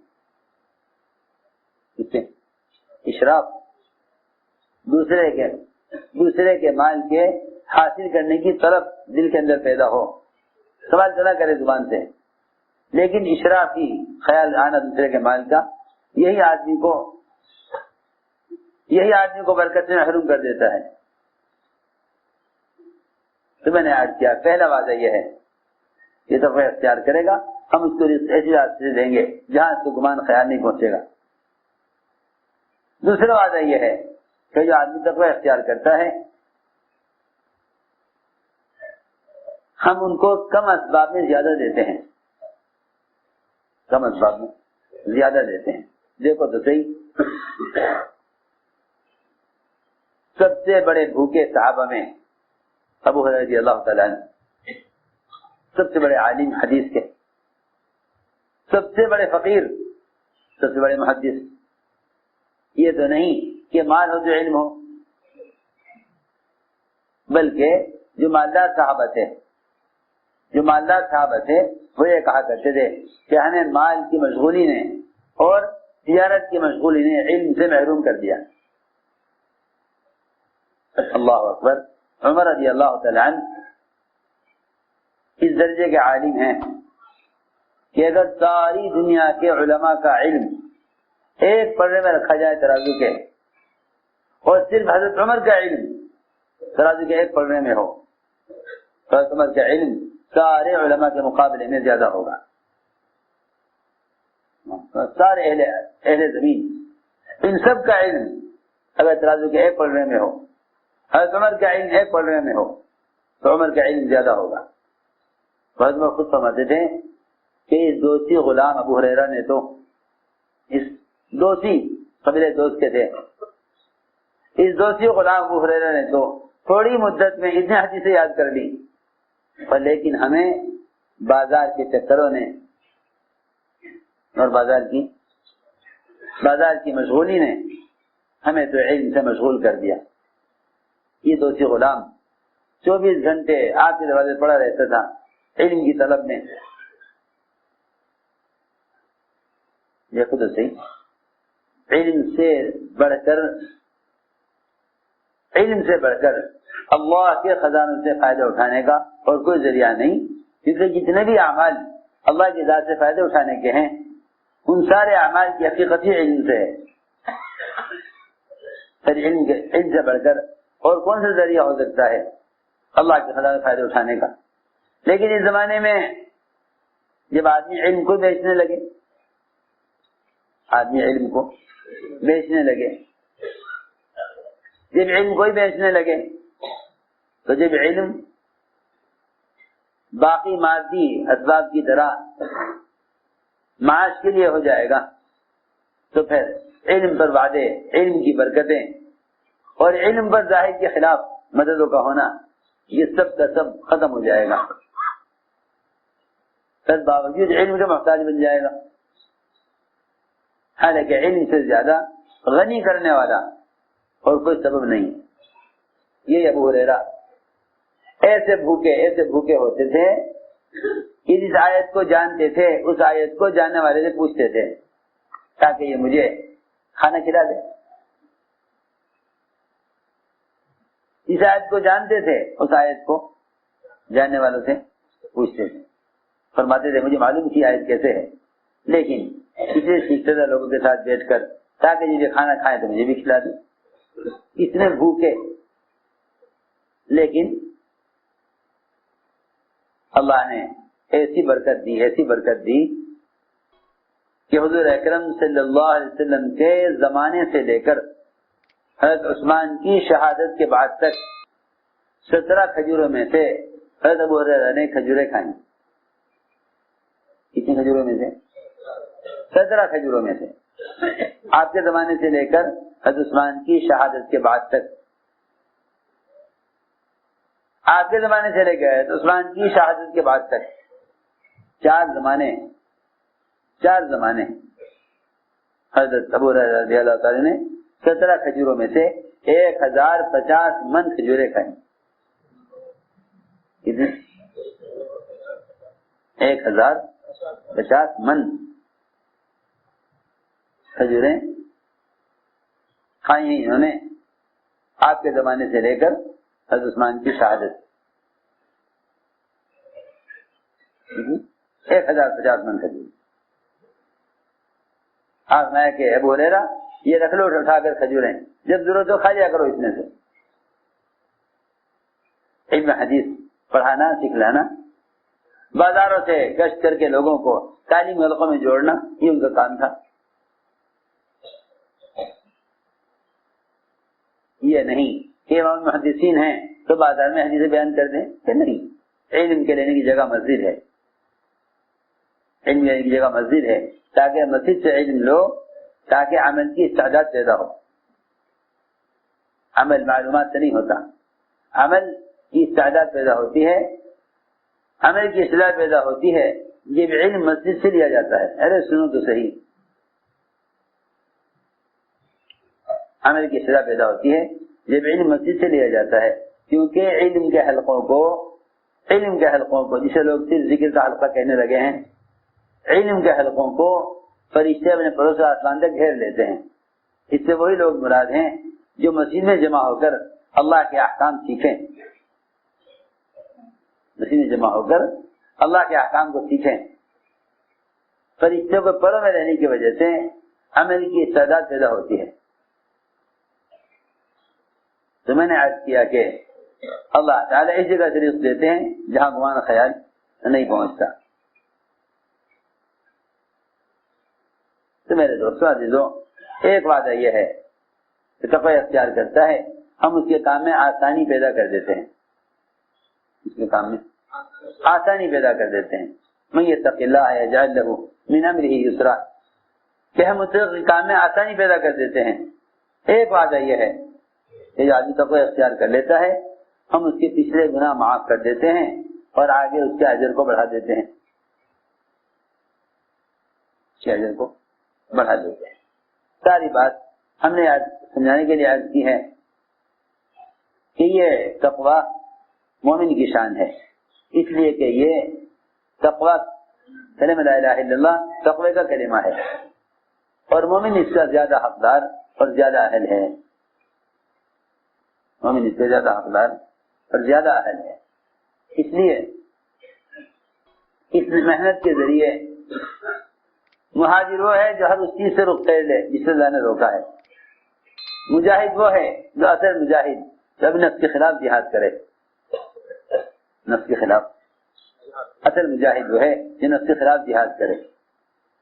اشراف دوسرے کے مال کے حاصل کرنے کی طلب دل کے اندر پیدا ہو، سوال چلا کرے زبان سے، لیکن اشراف ہی خیال آنا دوسرے کے مال کا، یہی آدمی کو برکت سے محروم کر دیتا ہے. تو میں نے عرض کیا پہلا وعدہ یہ ہے، یہ تقوی اختیار کرے گا ہم اس کو ایسی راستے سے دیں گے جہاں اس کو گمان خیال نہیں پہنچے گا. دوسرا وعدہ یہ ہے کہ جو آدمی تقوی اختیار کرتا ہے ہم ان کو کم اسباب میں زیادہ دیتے ہیں. دیکھو تو صحیح، سب سے بڑے بھوکے صحابہ میں ابو ہریرہ رضی اللہ تعالیٰ عنہ، سب سے بڑے عالم حدیث کے، سب سے بڑے فقیر، سب سے بڑے محدث. یہ تو نہیں کہ مال ہو جو علم ہو، بلکہ جو مالدار صحابہ تھے وہ یہ کہا کرتے تھے کہ ہمیں مال کی مشغولی نے اور تجارت کی مشغولی نے علم سے محروم کر دیا. اللہ اکبر. عمر رضی اللہ تعالیٰ عنہ اس درجے کے عالم ہیں کہ اگر ساری دنیا کے علماء کا علم ایک پلڑے میں رکھا جائے ترازو کے، اور صرف حضرت عمر کا علم ترازو کے ایک پلڑے میں ہو، حضرت عمر کا علم سارے علماء کے مقابلے میں زیادہ ہوگا. سارے اہل زمین ان سب کا علم اگر ترازو کے ایک پلڑے میں ہو، حضرت عمر کا علم ایک پلڑے میں ہو، تو عمر کا علم زیادہ ہوگا. حضرت عمر خود فرماتے تھے کہ اس دوستی غلام ابو ہریرہ نے تو، اس دوستی قبیلے دوست کے تھے، اس دوستی غلام ابو ہریرہ نے تو تھوڑی مدت میں اتنے حدیثیں یاد کر لی، پر لیکن ہمیں بازار کے چکروں نے اور بازار کی مشغولی نے ہمیں تو علم سے مشغول کر دیا. یہ دوستی غلام 24 گھنٹے آپ کے دروازے پڑا رہتا تھا علم کی طلب میں. دیکھو تو صحیح، علم سے بڑھ کر اللہ کے خزانوں سے فائدہ اٹھانے کا اور کوئی ذریعہ نہیں. کیونکہ جتنے بھی اعمال اللہ کی ذات سے فائدہ اٹھانے کے ہیں ان سارے اعمال کی حقیقت ہی علم سے ہے. پھر علم سے بڑھ کر اور کون سا ذریعہ ہو سکتا ہے اللہ کے خزانے سے فائدہ اٹھانے کا؟ لیکن اس زمانے میں جب آدمی علم کو بیچنے لگے، تو جب علم باقی مادی اسباب کی طرح معاش کے لیے ہو جائے گا، تو پھر علم پر وعدے، علم کی برکتیں اور علم پر ظاہر کے خلاف مددوں کا ہونا، یہ سب کا سب ختم ہو جائے گا. پھر باوجود علم کا محتاج بن جائے گا. حالانکہ علم سے زیادہ غنی کرنے والا اور کوئی سبب نہیں. یہ ابو ہریرہ ایسے بھوکے ہوتے تھے کہ جس آیت کو جانتے تھے اس آیت کو جاننے والے سے پوچھتے تھے تاکہ یہ مجھے کھانا کھلا دے. اس آیت کو جانتے تھے اس آیت کو جاننے والوں سے پوچھتے تھے، فرماتے تھے مجھے معلوم تھی آیت کیسے ہے، لیکن اسے سیکھتے تھے لوگوں کے ساتھ بیٹھ کر تاکہ جب یہ کھانا کھائے تو مجھے بھی کھلا دیں. اتنے بھوکے، لیکن اللہ نے ایسی برکت دی کہ حضور اکرم صلی اللہ علیہ وسلم کے زمانے سے لے کر حضرت عثمان کی شہادت کے بعد تک 17 کھجوروں میں سے حضرت ابو ہریرہ نے کھجوریں کھائیں. کتنی کھجوروں میں سے؟ 17 کھجوروں میں سے. آپ کے زمانے سے لے کر حضرت عثمان کی شہادت کے بعد تک، آپ کے زمانے سے لے کر حضرت عثمان کی شہادت کے بعد تک 4 زمانے حضرت ابو ہریرہ رضی اللہ تعالی نے 17 کھجوروں میں سے 1050 من کھجوریں کھائیں. کتنے؟ 1050 من کھجوریں کھائی ہیں انہوں نے آپ کے زمانے سے لے کر حضرت عثمان کی شہادت. 1050 من کھجور. آپ میں کہ ابو ہریرہ یہ رکھ لو اٹھا کر کھجوریں، جب ضرورت ہو کھا لیا کرو اس میں سے. علم حدیث پڑھانا سکھلانا، بازاروں سے گشت کر کے لوگوں کو تعلیم حلقوں میں جوڑنا، یہ ان کا کام تھا. یہ نہیں کہ امام محدثین ہیں تو بازار میں حدیث بیان کر دیں کہ نہیں. علم کے لینے کی جگہ مسجد ہے، علم لینے کی جگہ مسجد ہے، تاکہ مسجد سے علم لو، تاکہ عمل کی استعداد پیدا ہو. عمل معلومات سے نہیں ہوتا، عمل کی استعداد پیدا ہوتی ہے. عمل کی اصلاح پیدا ہوتی ہے جب علم مسجد سے لیا جاتا ہے. ارے سنو تو صحیح، عمل کی اصلاح پیدا ہوتی ہے جب علم مسجد سے لیا جاتا ہے. کیونکہ علم کے حلقوں کو جسے لوگ صرف ذکر کا حلقہ کہنے لگے ہیں، علم کے حلقوں کو فرشتے اپنے پڑوس آسمان تک گھیر لیتے ہیں. اس سے وہی لوگ مراد ہیں جو مسجد میں جمع ہو کر اللہ کے احکام سیکھیں، مسجد میں جمع ہو کر اللہ کے احکام کو سیکھیں. فرشتوں کو پروں میں رہنے کی وجہ سے عمل کی استعداد پیدا ہوتی ہے. تو میں نے عرض کیا کہ اللہ تعالیٰ اس جگہ سے رزق دیتے ہیں جہاں گمان خیال نہیں پہنچتا. تو میرے دوستوں عزیزوں، ایک وعدہ یہ ہے کہ تقوی اختیار کرتا ہے، ہم اس کے کام میں آسانی پیدا کر دیتے ہیں. اس کے کام میں آسانی پیدا کر دیتے ہیں. من یتق اللہ یجعل لہ من امرہ یسرا، کہ ہم اس کے کام میں آسانی پیدا کر دیتے ہیں. ایک وعدہ یہ ہے کہ جو آدمی تقوی اختیار کر لیتا ہے، ہم اس کے پچھلے گناہ معاف کر دیتے ہیں اور آگے اس کے اجر کو بڑھا دیتے ہیں. اس کے اجر کو بڑھا دیتے ہیں. ساری بات ہم نے آج سمجھانے کے لیے عرض کی ہے کہ یہ تقوی مومن کی شان ہے، اس لیے کہ یہ تقوی کلمہ لا الہ الا اللہ تقوی کا کلمہ ہے، اور مومن اس کا زیادہ حقدار اور زیادہ اہل ہے. مومن اس سے زیادہ حقدار اور زیادہ اہل ہے. اس لیے اس محنت کے ذریعے مہاجر وہ ہے جو ہر اس چیز سے رخ پھیر لے جس سے اللہ نے روکا ہے. مجاہد وہ ہے جو اصل مجاہد جب نفس کے خلاف جہاد کرے. نفس کے خلاف اصل مجاہد وہ ہے جو نفس کے خلاف جہاد کرے.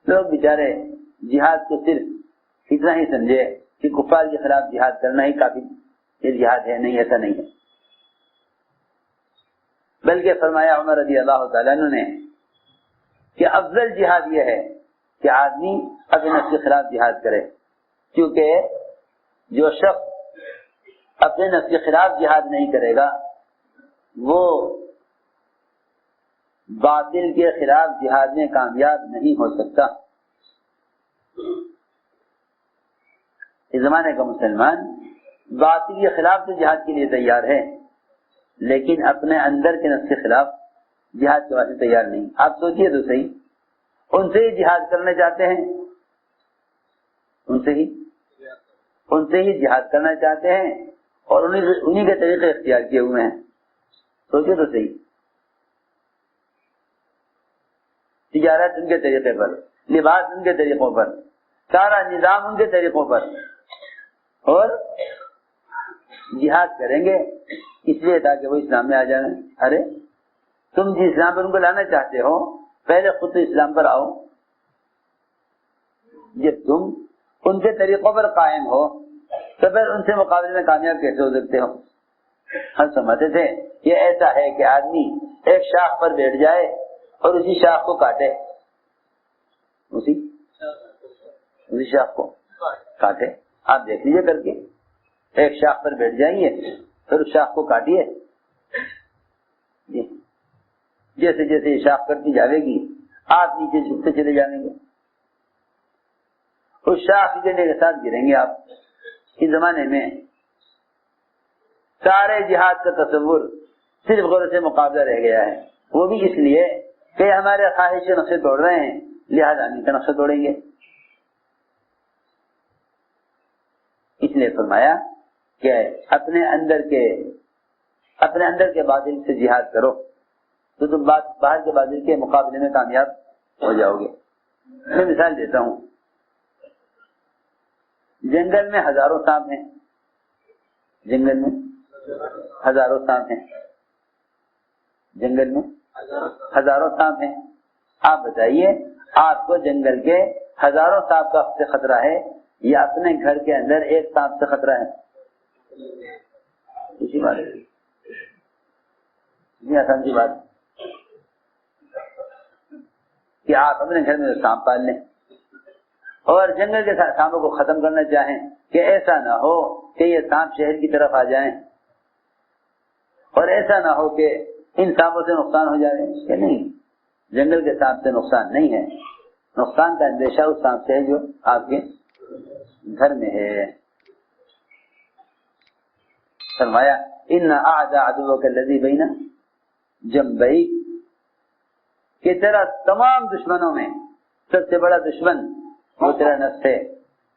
لوگ بیچارے جہاد کو صرف اتنا ہی سمجھے کہ کفار کے خلاف جہاد کرنا ہی کافی یہ جہاد ہے. نہیں، ایسا نہیں ہے. بلکہ فرمایا عمر رضی اللہ تعالیٰ عنہ نے کہ افضل جہاد یہ ہے کہ آدمی اپنے نفس کے خلاف جہاد کرے. کیونکہ جو شخص اپنے نفس کے خلاف جہاد نہیں کرے گا وہ باطل کے خلاف جہاد میں کامیاب نہیں ہو سکتا. اس زمانے کا مسلمان باطل کے خلاف تو جہاد کے لیے تیار ہے، لیکن اپنے اندر کے نفس کے خلاف جہاد کے واسطے تیار نہیں. آپ سوچئے تو صحیح، ان سے ہی جہاد کرنا چاہتے ہیں، ان سے ہی جہاد کرنا چاہتے ہیں اور انہی کے طریقے اختیار کیے ہوئے ہیں. سوچئے تو صحیح، تجارت ان کے طریقے پر، لباس ان کے طریقوں پر، سارا نظام ان کے طریقوں پر، اور جہاد کریں گے اس لیے تاکہ وہ اسلام میں آ جائیں. ارے تم جس اسلام پر ان کو لانا چاہتے ہو پہلے خود تو اسلام پر آؤ. جب تم ان کے طریقوں پر قائم ہو تو پھر ان سے مقابلے میں کامیاب کیسے ہو سکتے ہو؟ ہم سمجھتے تھے یہ ایسا ہے کہ آدمی ایک شاخ پر بیٹھ جائے اور اسی شاخ کو کاٹے، اسی اسی شاخ کو کاٹے. آپ دیکھ لیجیے کر کے, ایک شاخ پر بیٹھ جائیے پھر اس شاخ کو کاٹیے. جیسے جیسے یہ شاخ کرتی جاوے گی آپ نیچے جھکتے چلے جائیں گے, اس شاخ گرنے کے ساتھ گریں گے آپ. اس زمانے میں سارے جہاد کا تصور صرف غور سے مقابلہ رہ گیا ہے, وہ بھی اس لیے کہ ہمارے خواہش کے نقشے توڑ رہے ہیں, لہذا ان کا نقشہ توڑیں گے. اس لیے فرمایا کہ اپنے اندر کے باطل سے جہاد کرو تو تم باہر کے باطل کے مقابلے میں کامیاب ہو جاؤ گے. میں مثال دیتا ہوں, جنگل میں ہزاروں سانپ ہیں, جنگل میں ہزاروں سانپ ہیں, جنگل میں ہزاروں سانپ ہیں. آپ بتائیے آپ کو جنگل کے ہزاروں سانپ کا سے خطرہ ہے یا اپنے گھر کے اندر ایک سانپ سے خطرہ ہے؟ اسی بات ہے, آسان سی بات کہ آپ اپنے گھر میں سانپ پال لیں اور جنگل کے سانپوں کو ختم کرنا چاہیں کہ ایسا نہ ہو کہ یہ سانپ شہر کی طرف آ جائیں اور ایسا نہ ہو کہ ان سانپوں سے نقصان ہو جائے. کہ نہیں, جنگل کے سانپ سے نقصان نہیں ہے, نقصان کا اندیشہ اس سانپ سے ہے جو آپ کے گھر میں ہے. فرمایا ان اعداء عدوک الذی بین جنبیک, کہ تیرا تمام دشمنوں میں سب سے بڑا دشمن وہ تیرا نفس ہے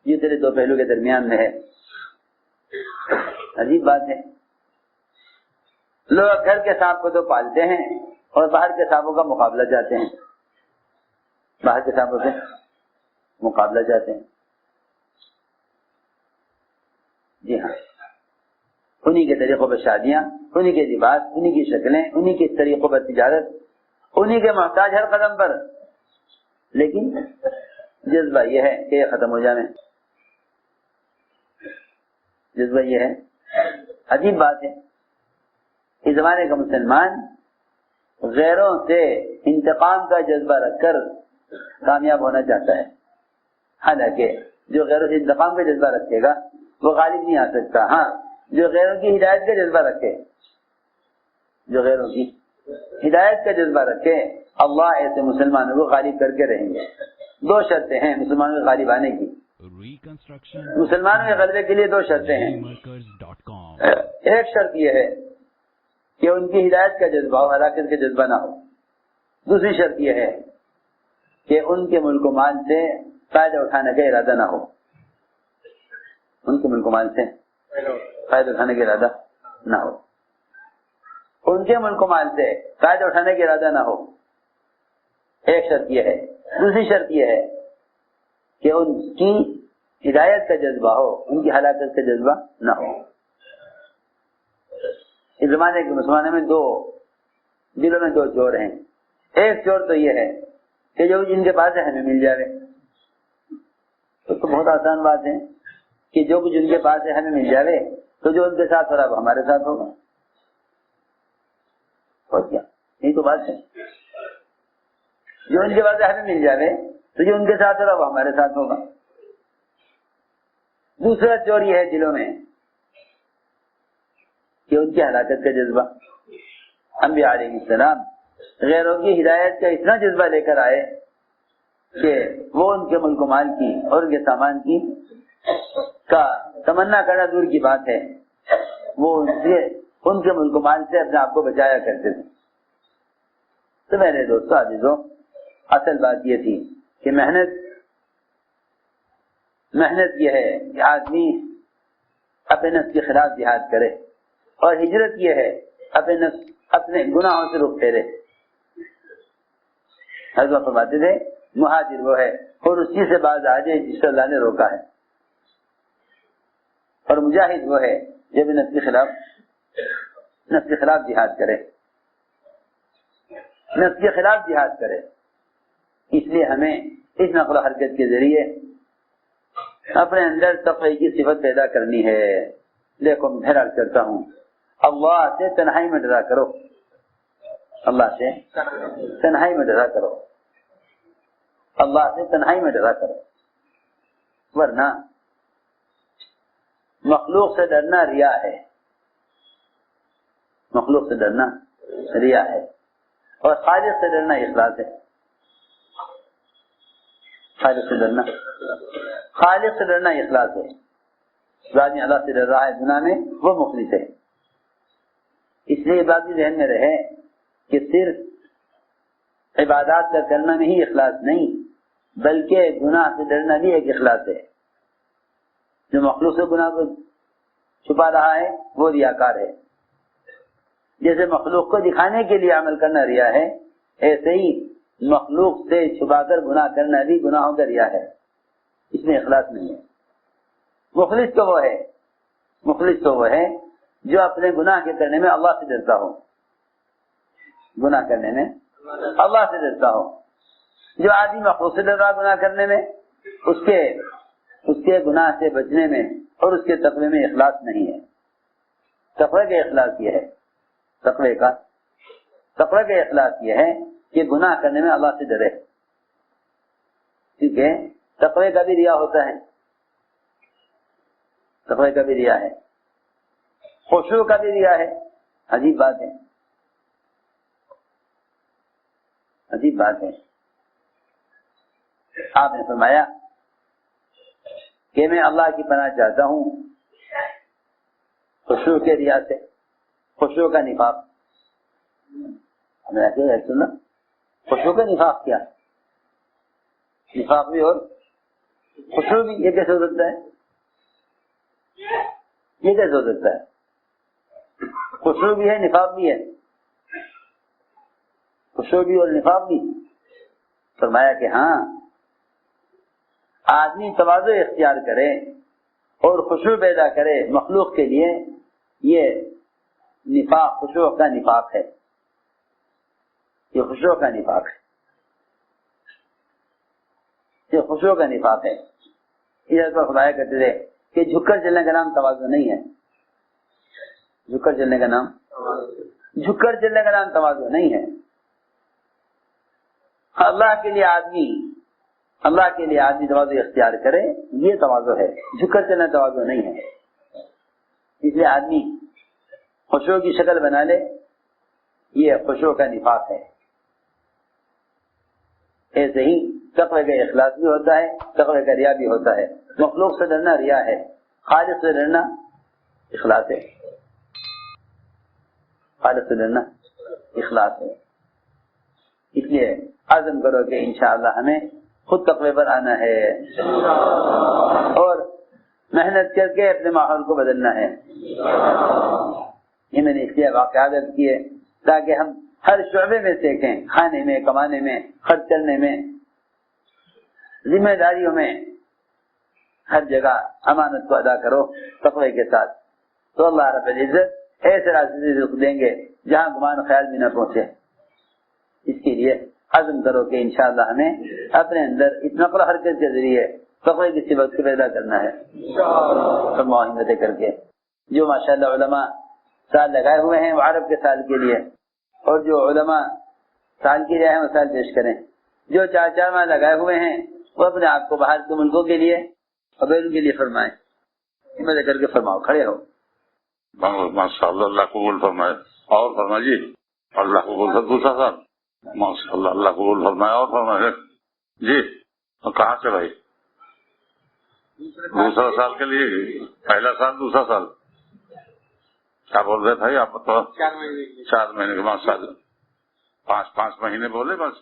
جو تیرے دو پہلو کے درمیان میں ہے. عجیب بات ہے, لوگ گھر کے سانپ کو تو پالتے ہیں اور باہر کے سانپوں کا مقابلہ چاہتے ہیں, باہر کے سانپوں سے مقابلہ چاہتے ہیں. جی ہاں, انہی کے طریقوں پر شادیاں, انہی کے لباس, انہی کی شکلیں, انہی کے طریقوں پر تجارت, انہی کے محتاج ہر قدم پر, لیکن جذبہ یہ ہے کہ یہ ختم ہو جائے. جذبہ یہ ہے. عجیب بات ہے, اس زمانے کا مسلمان غیروں سے انتقام کا جذبہ رکھ کر کامیاب ہونا چاہتا ہے, حالانکہ جو غیروں سے انتقام کا جذبہ رکھے گا وہ غالب نہیں آ سکتا. ہاں, جو غیروں کی ہدایت کا جذبہ رکھے, جو غیروں کی ہدایت کا جذبہ رکھے, اللہ ایسے مسلمانوں کو غالب کر کے رہیں گے. دو شرطیں ہیں مسلمانوں کے غالب آنے کی. مسلمانوں کے غلبے کے لیے دو شرطیں ہیں. ایک شرط یہ ہے کہ ان کی ہدایت کا جذبہ ہو, ہلاکت کا جذبہ نہ ہو. دوسری شرط یہ ہے کہ ان کے ملک و مال سے فائدہ اٹھانے کا ارادہ نہ ہو, ان کے ملک و مال سے فائدہ اٹھانے کا ارادہ نہ ہو, ان کے ملک و مال سے فائدہ اٹھانے کا ارادہ نہ ہو. ایک شرط یہ ہے. دوسری شرط یہ ہے کہ ان کی ہدایت کا جذبہ ہو, ان کی ہلاکت کا جذبہ نہ ہو. اس زمانے کے مسلمانوں میں دلوں میں دو چور ہیں. ایک چور تو یہ ہے کہ جو جن کے پاس ہے ہمیں مل جائے, تو بہت آسان بات ہے کہ جو کچھ ان کے پاس ہے ہمیں مل جائے, تو جو ان کے ساتھ ہو رہا وہ ہمارے ساتھ ہوگا. اور کیا, یہی تو بات ہے. جو ان کے پاس ہے ہمیں مل جائے تو جو ان کے ساتھ ہو رہا وہ ہمارے ساتھ ہوگا. دوسرا چور یہ ہے دلوں میں کہ ان کی ہلاکت کا جذبہ. انبیاء علیہ السلام غیروں کی ہدایت کا اتنا جذبہ لے کر آئے کہ وہ ان کے ملک و مال کی اور ان کے سامان کی کا تمنا کرنا دور کی بات ہے, وہ ان کے ملک و مال سے اپنے آپ کو بچایا کرتے تھے. تو میرے دوستوں عزیزوں, اصل بات یہ تھی کہ محنت یہ ہے کہ آدمی اپنے نفس کے خلاف جہاد کرے, اور ہجرت یہ ہے اپنے گناہوں سے رخ پھیرے. حضرت فرماتے تھے مہاجر وہ ہے اور اس چیز سے باز آ جائے جس سے اللہ نے روکا ہے, اور مجاہد وہ ہے جو بھی نفس کے خلاف جہاد کرے, نفس کے خلاف جہاد کرے. اس لیے ہمیں اس نقل و حرکت کے ذریعے اپنے اندر تقوی کی صفت پیدا کرنی ہے. دیکھو میں بہرحال کرتا ہوں, اللہ سے تنہائی میں ڈرا کرو, اللہ سے تنہائی میں ڈرا کرو, اللہ سے تنہائی میں ڈرا کرو. ورنہ مخلوق سے ڈرنا ریا ہے، مخلوق سے ڈرنا ریا ہے، اور خالق سے ڈرنا اخلاص ہے۔ خالق سے ڈرنا اخلاص ہے۔ جو آدمی اللہ سے ڈر رہا ہے گناہ میں، وہ مخلص ہے۔ اس لیے یہ بات بھی ذہن میں رہے کہ صرف عبادات کا کرنا میں ہی اخلاص نہیں، بلکہ گناہ سے ڈرنا بھی ایک اخلاص ہے۔ جو مخلوق سے گناہ کو چھپا رہا ہے وہ ریاکار ہے۔ جیسے مخلوق کو دکھانے کے لیے عمل کرنا ریا ہے، ایسے ہی مخلوق سے چھپا کر گناہ کرنا بھی گناہوں کا ریا ہے، اس میں اخلاص نہیں ہے۔ مخلص تو وہ ہے جو اپنے گناہ کے کرنے میں اللہ سے ڈرتا ہو، گناہ کرنے میں اللہ سے ڈرتا ہو۔ جو آدمی مخلوق سے ڈر رہا گناہ کرنے میں، اس کے گناہ سے بچنے میں اور اس کے تقوی میں اخلاص نہیں ہے۔ تقوی کا اخلاص یہ ہے، تقوی کا اخلاص یہ ہے کہ گناہ کرنے میں اللہ سے ڈرے، کیونکہ تقوی کا بھی ریا ہوتا ہے، تقوی کا بھی ریا ہے، خشوع کا بھی ریا ہے۔ عجیب بات ہے۔ آپ نے فرمایا کہ میں اللہ کی پناہ چاہتا ہوں خشوع کے ریا سے، خشوع کا نفاق۔ ہمیں ایسے سننا، خشوع کا نفاق کیا؟ نفاق بھی اور خشوع بھی، یہ کیسے ہو سکتا ہے؟ خشوع بھی ہے، نفاق بھی ہے، خشوع بھی اور نفاق بھی۔ فرمایا کہ ہاں، آدمی تواضع اختیار کرے اور خشوع پیدا کرے مخلوق کے لیے، یہ نفاق خشوع کا نفاق ہے، یہ خشوع کا نفاق ہے، یہ خشوع کا نفاق ہے۔ اس پر فرمایا کرتے تھے کہ جھک کر چلنے کا نام تواضع نہیں ہے، جھک کر چلنے کا نام تواضع نہیں ہے۔ اللہ کے لیے آدمی تواضع اختیار کرے، یہ تواضع ہے، جھک کر چلنا تواضع نہیں ہے۔ اس لیے آدمی خشوع کی شکل بنا لے، یہ خشوع کا نفاق ہے۔ ایسے ہی تقوی کا اخلاص بھی ہوتا ہے، تقوی کا ریا بھی ہوتا ہے۔ مخلوق سے ڈرنا ریا ہے، خالق سے ڈرنا اخلاص ہے، خالق سے ڈرنا اخلاص ہے۔ اس لیے عزم کرو کہ انشاءاللہ ہمیں خود تقوی پر آنا ہے اور محنت کر کے اپنے ماحول کو بدلنا ہے۔ یہ میں نے اس لیے واقعات کیے تاکہ ہم ہر شعبے میں سیکھیں، کھانے میں، کمانے میں، خرچ کرنے میں، ذمہ داریوں میں، ہر جگہ امانت کو ادا کرو تقوی کے ساتھ، تو اللہ رب العزت ایسے راستے سے رزق دیں گے جہاں گمان خیال بھی نہ پہنچے۔ اس کے لیے عزم کرو کہ انشاءاللہ ہمیں اپنے اندر اس نقل و حرکت کے ذریعے تقوی کی صفت کو پیدا کرنا ہے، سب معاہدے کر کے۔ جو ماشاءاللہ علماء سال لگائے ہوئے ہیں وہ عرب کے سال کے لیے، اور جو علماء سال کے لیے ہیں وہ سال پیش کریں۔ جو 4 ماہ لگائے ہوئے ہیں وہ اپنے آپ کو باہر کے ملکوں کے لیے اور بیرون کے لیے فرمائیں، ہمت کر کے فرماؤ، کھڑے ہو۔ ماشاءاللہ، اللہ قبول فرمائے۔ اور فرمائے جی، اللہ قبول کر۔ دوسرا سال ماشاءاللہ، اللہ قبول فرمائے۔ اور فرمائے جی، کہاں سے بھائی؟ دوسرا سال کے لیے، پہلا سال دوسرا سال کیا بول رہے بھائی آپ؟ 4 مہینے کے بعد سال، 5 مہینے بولے بس۔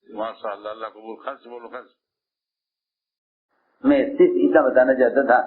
ماشاءاللہ، اللہ قبول۔ خرچ بولو، خرچ۔ میں صرف اتنا بتانا چاہتا تھا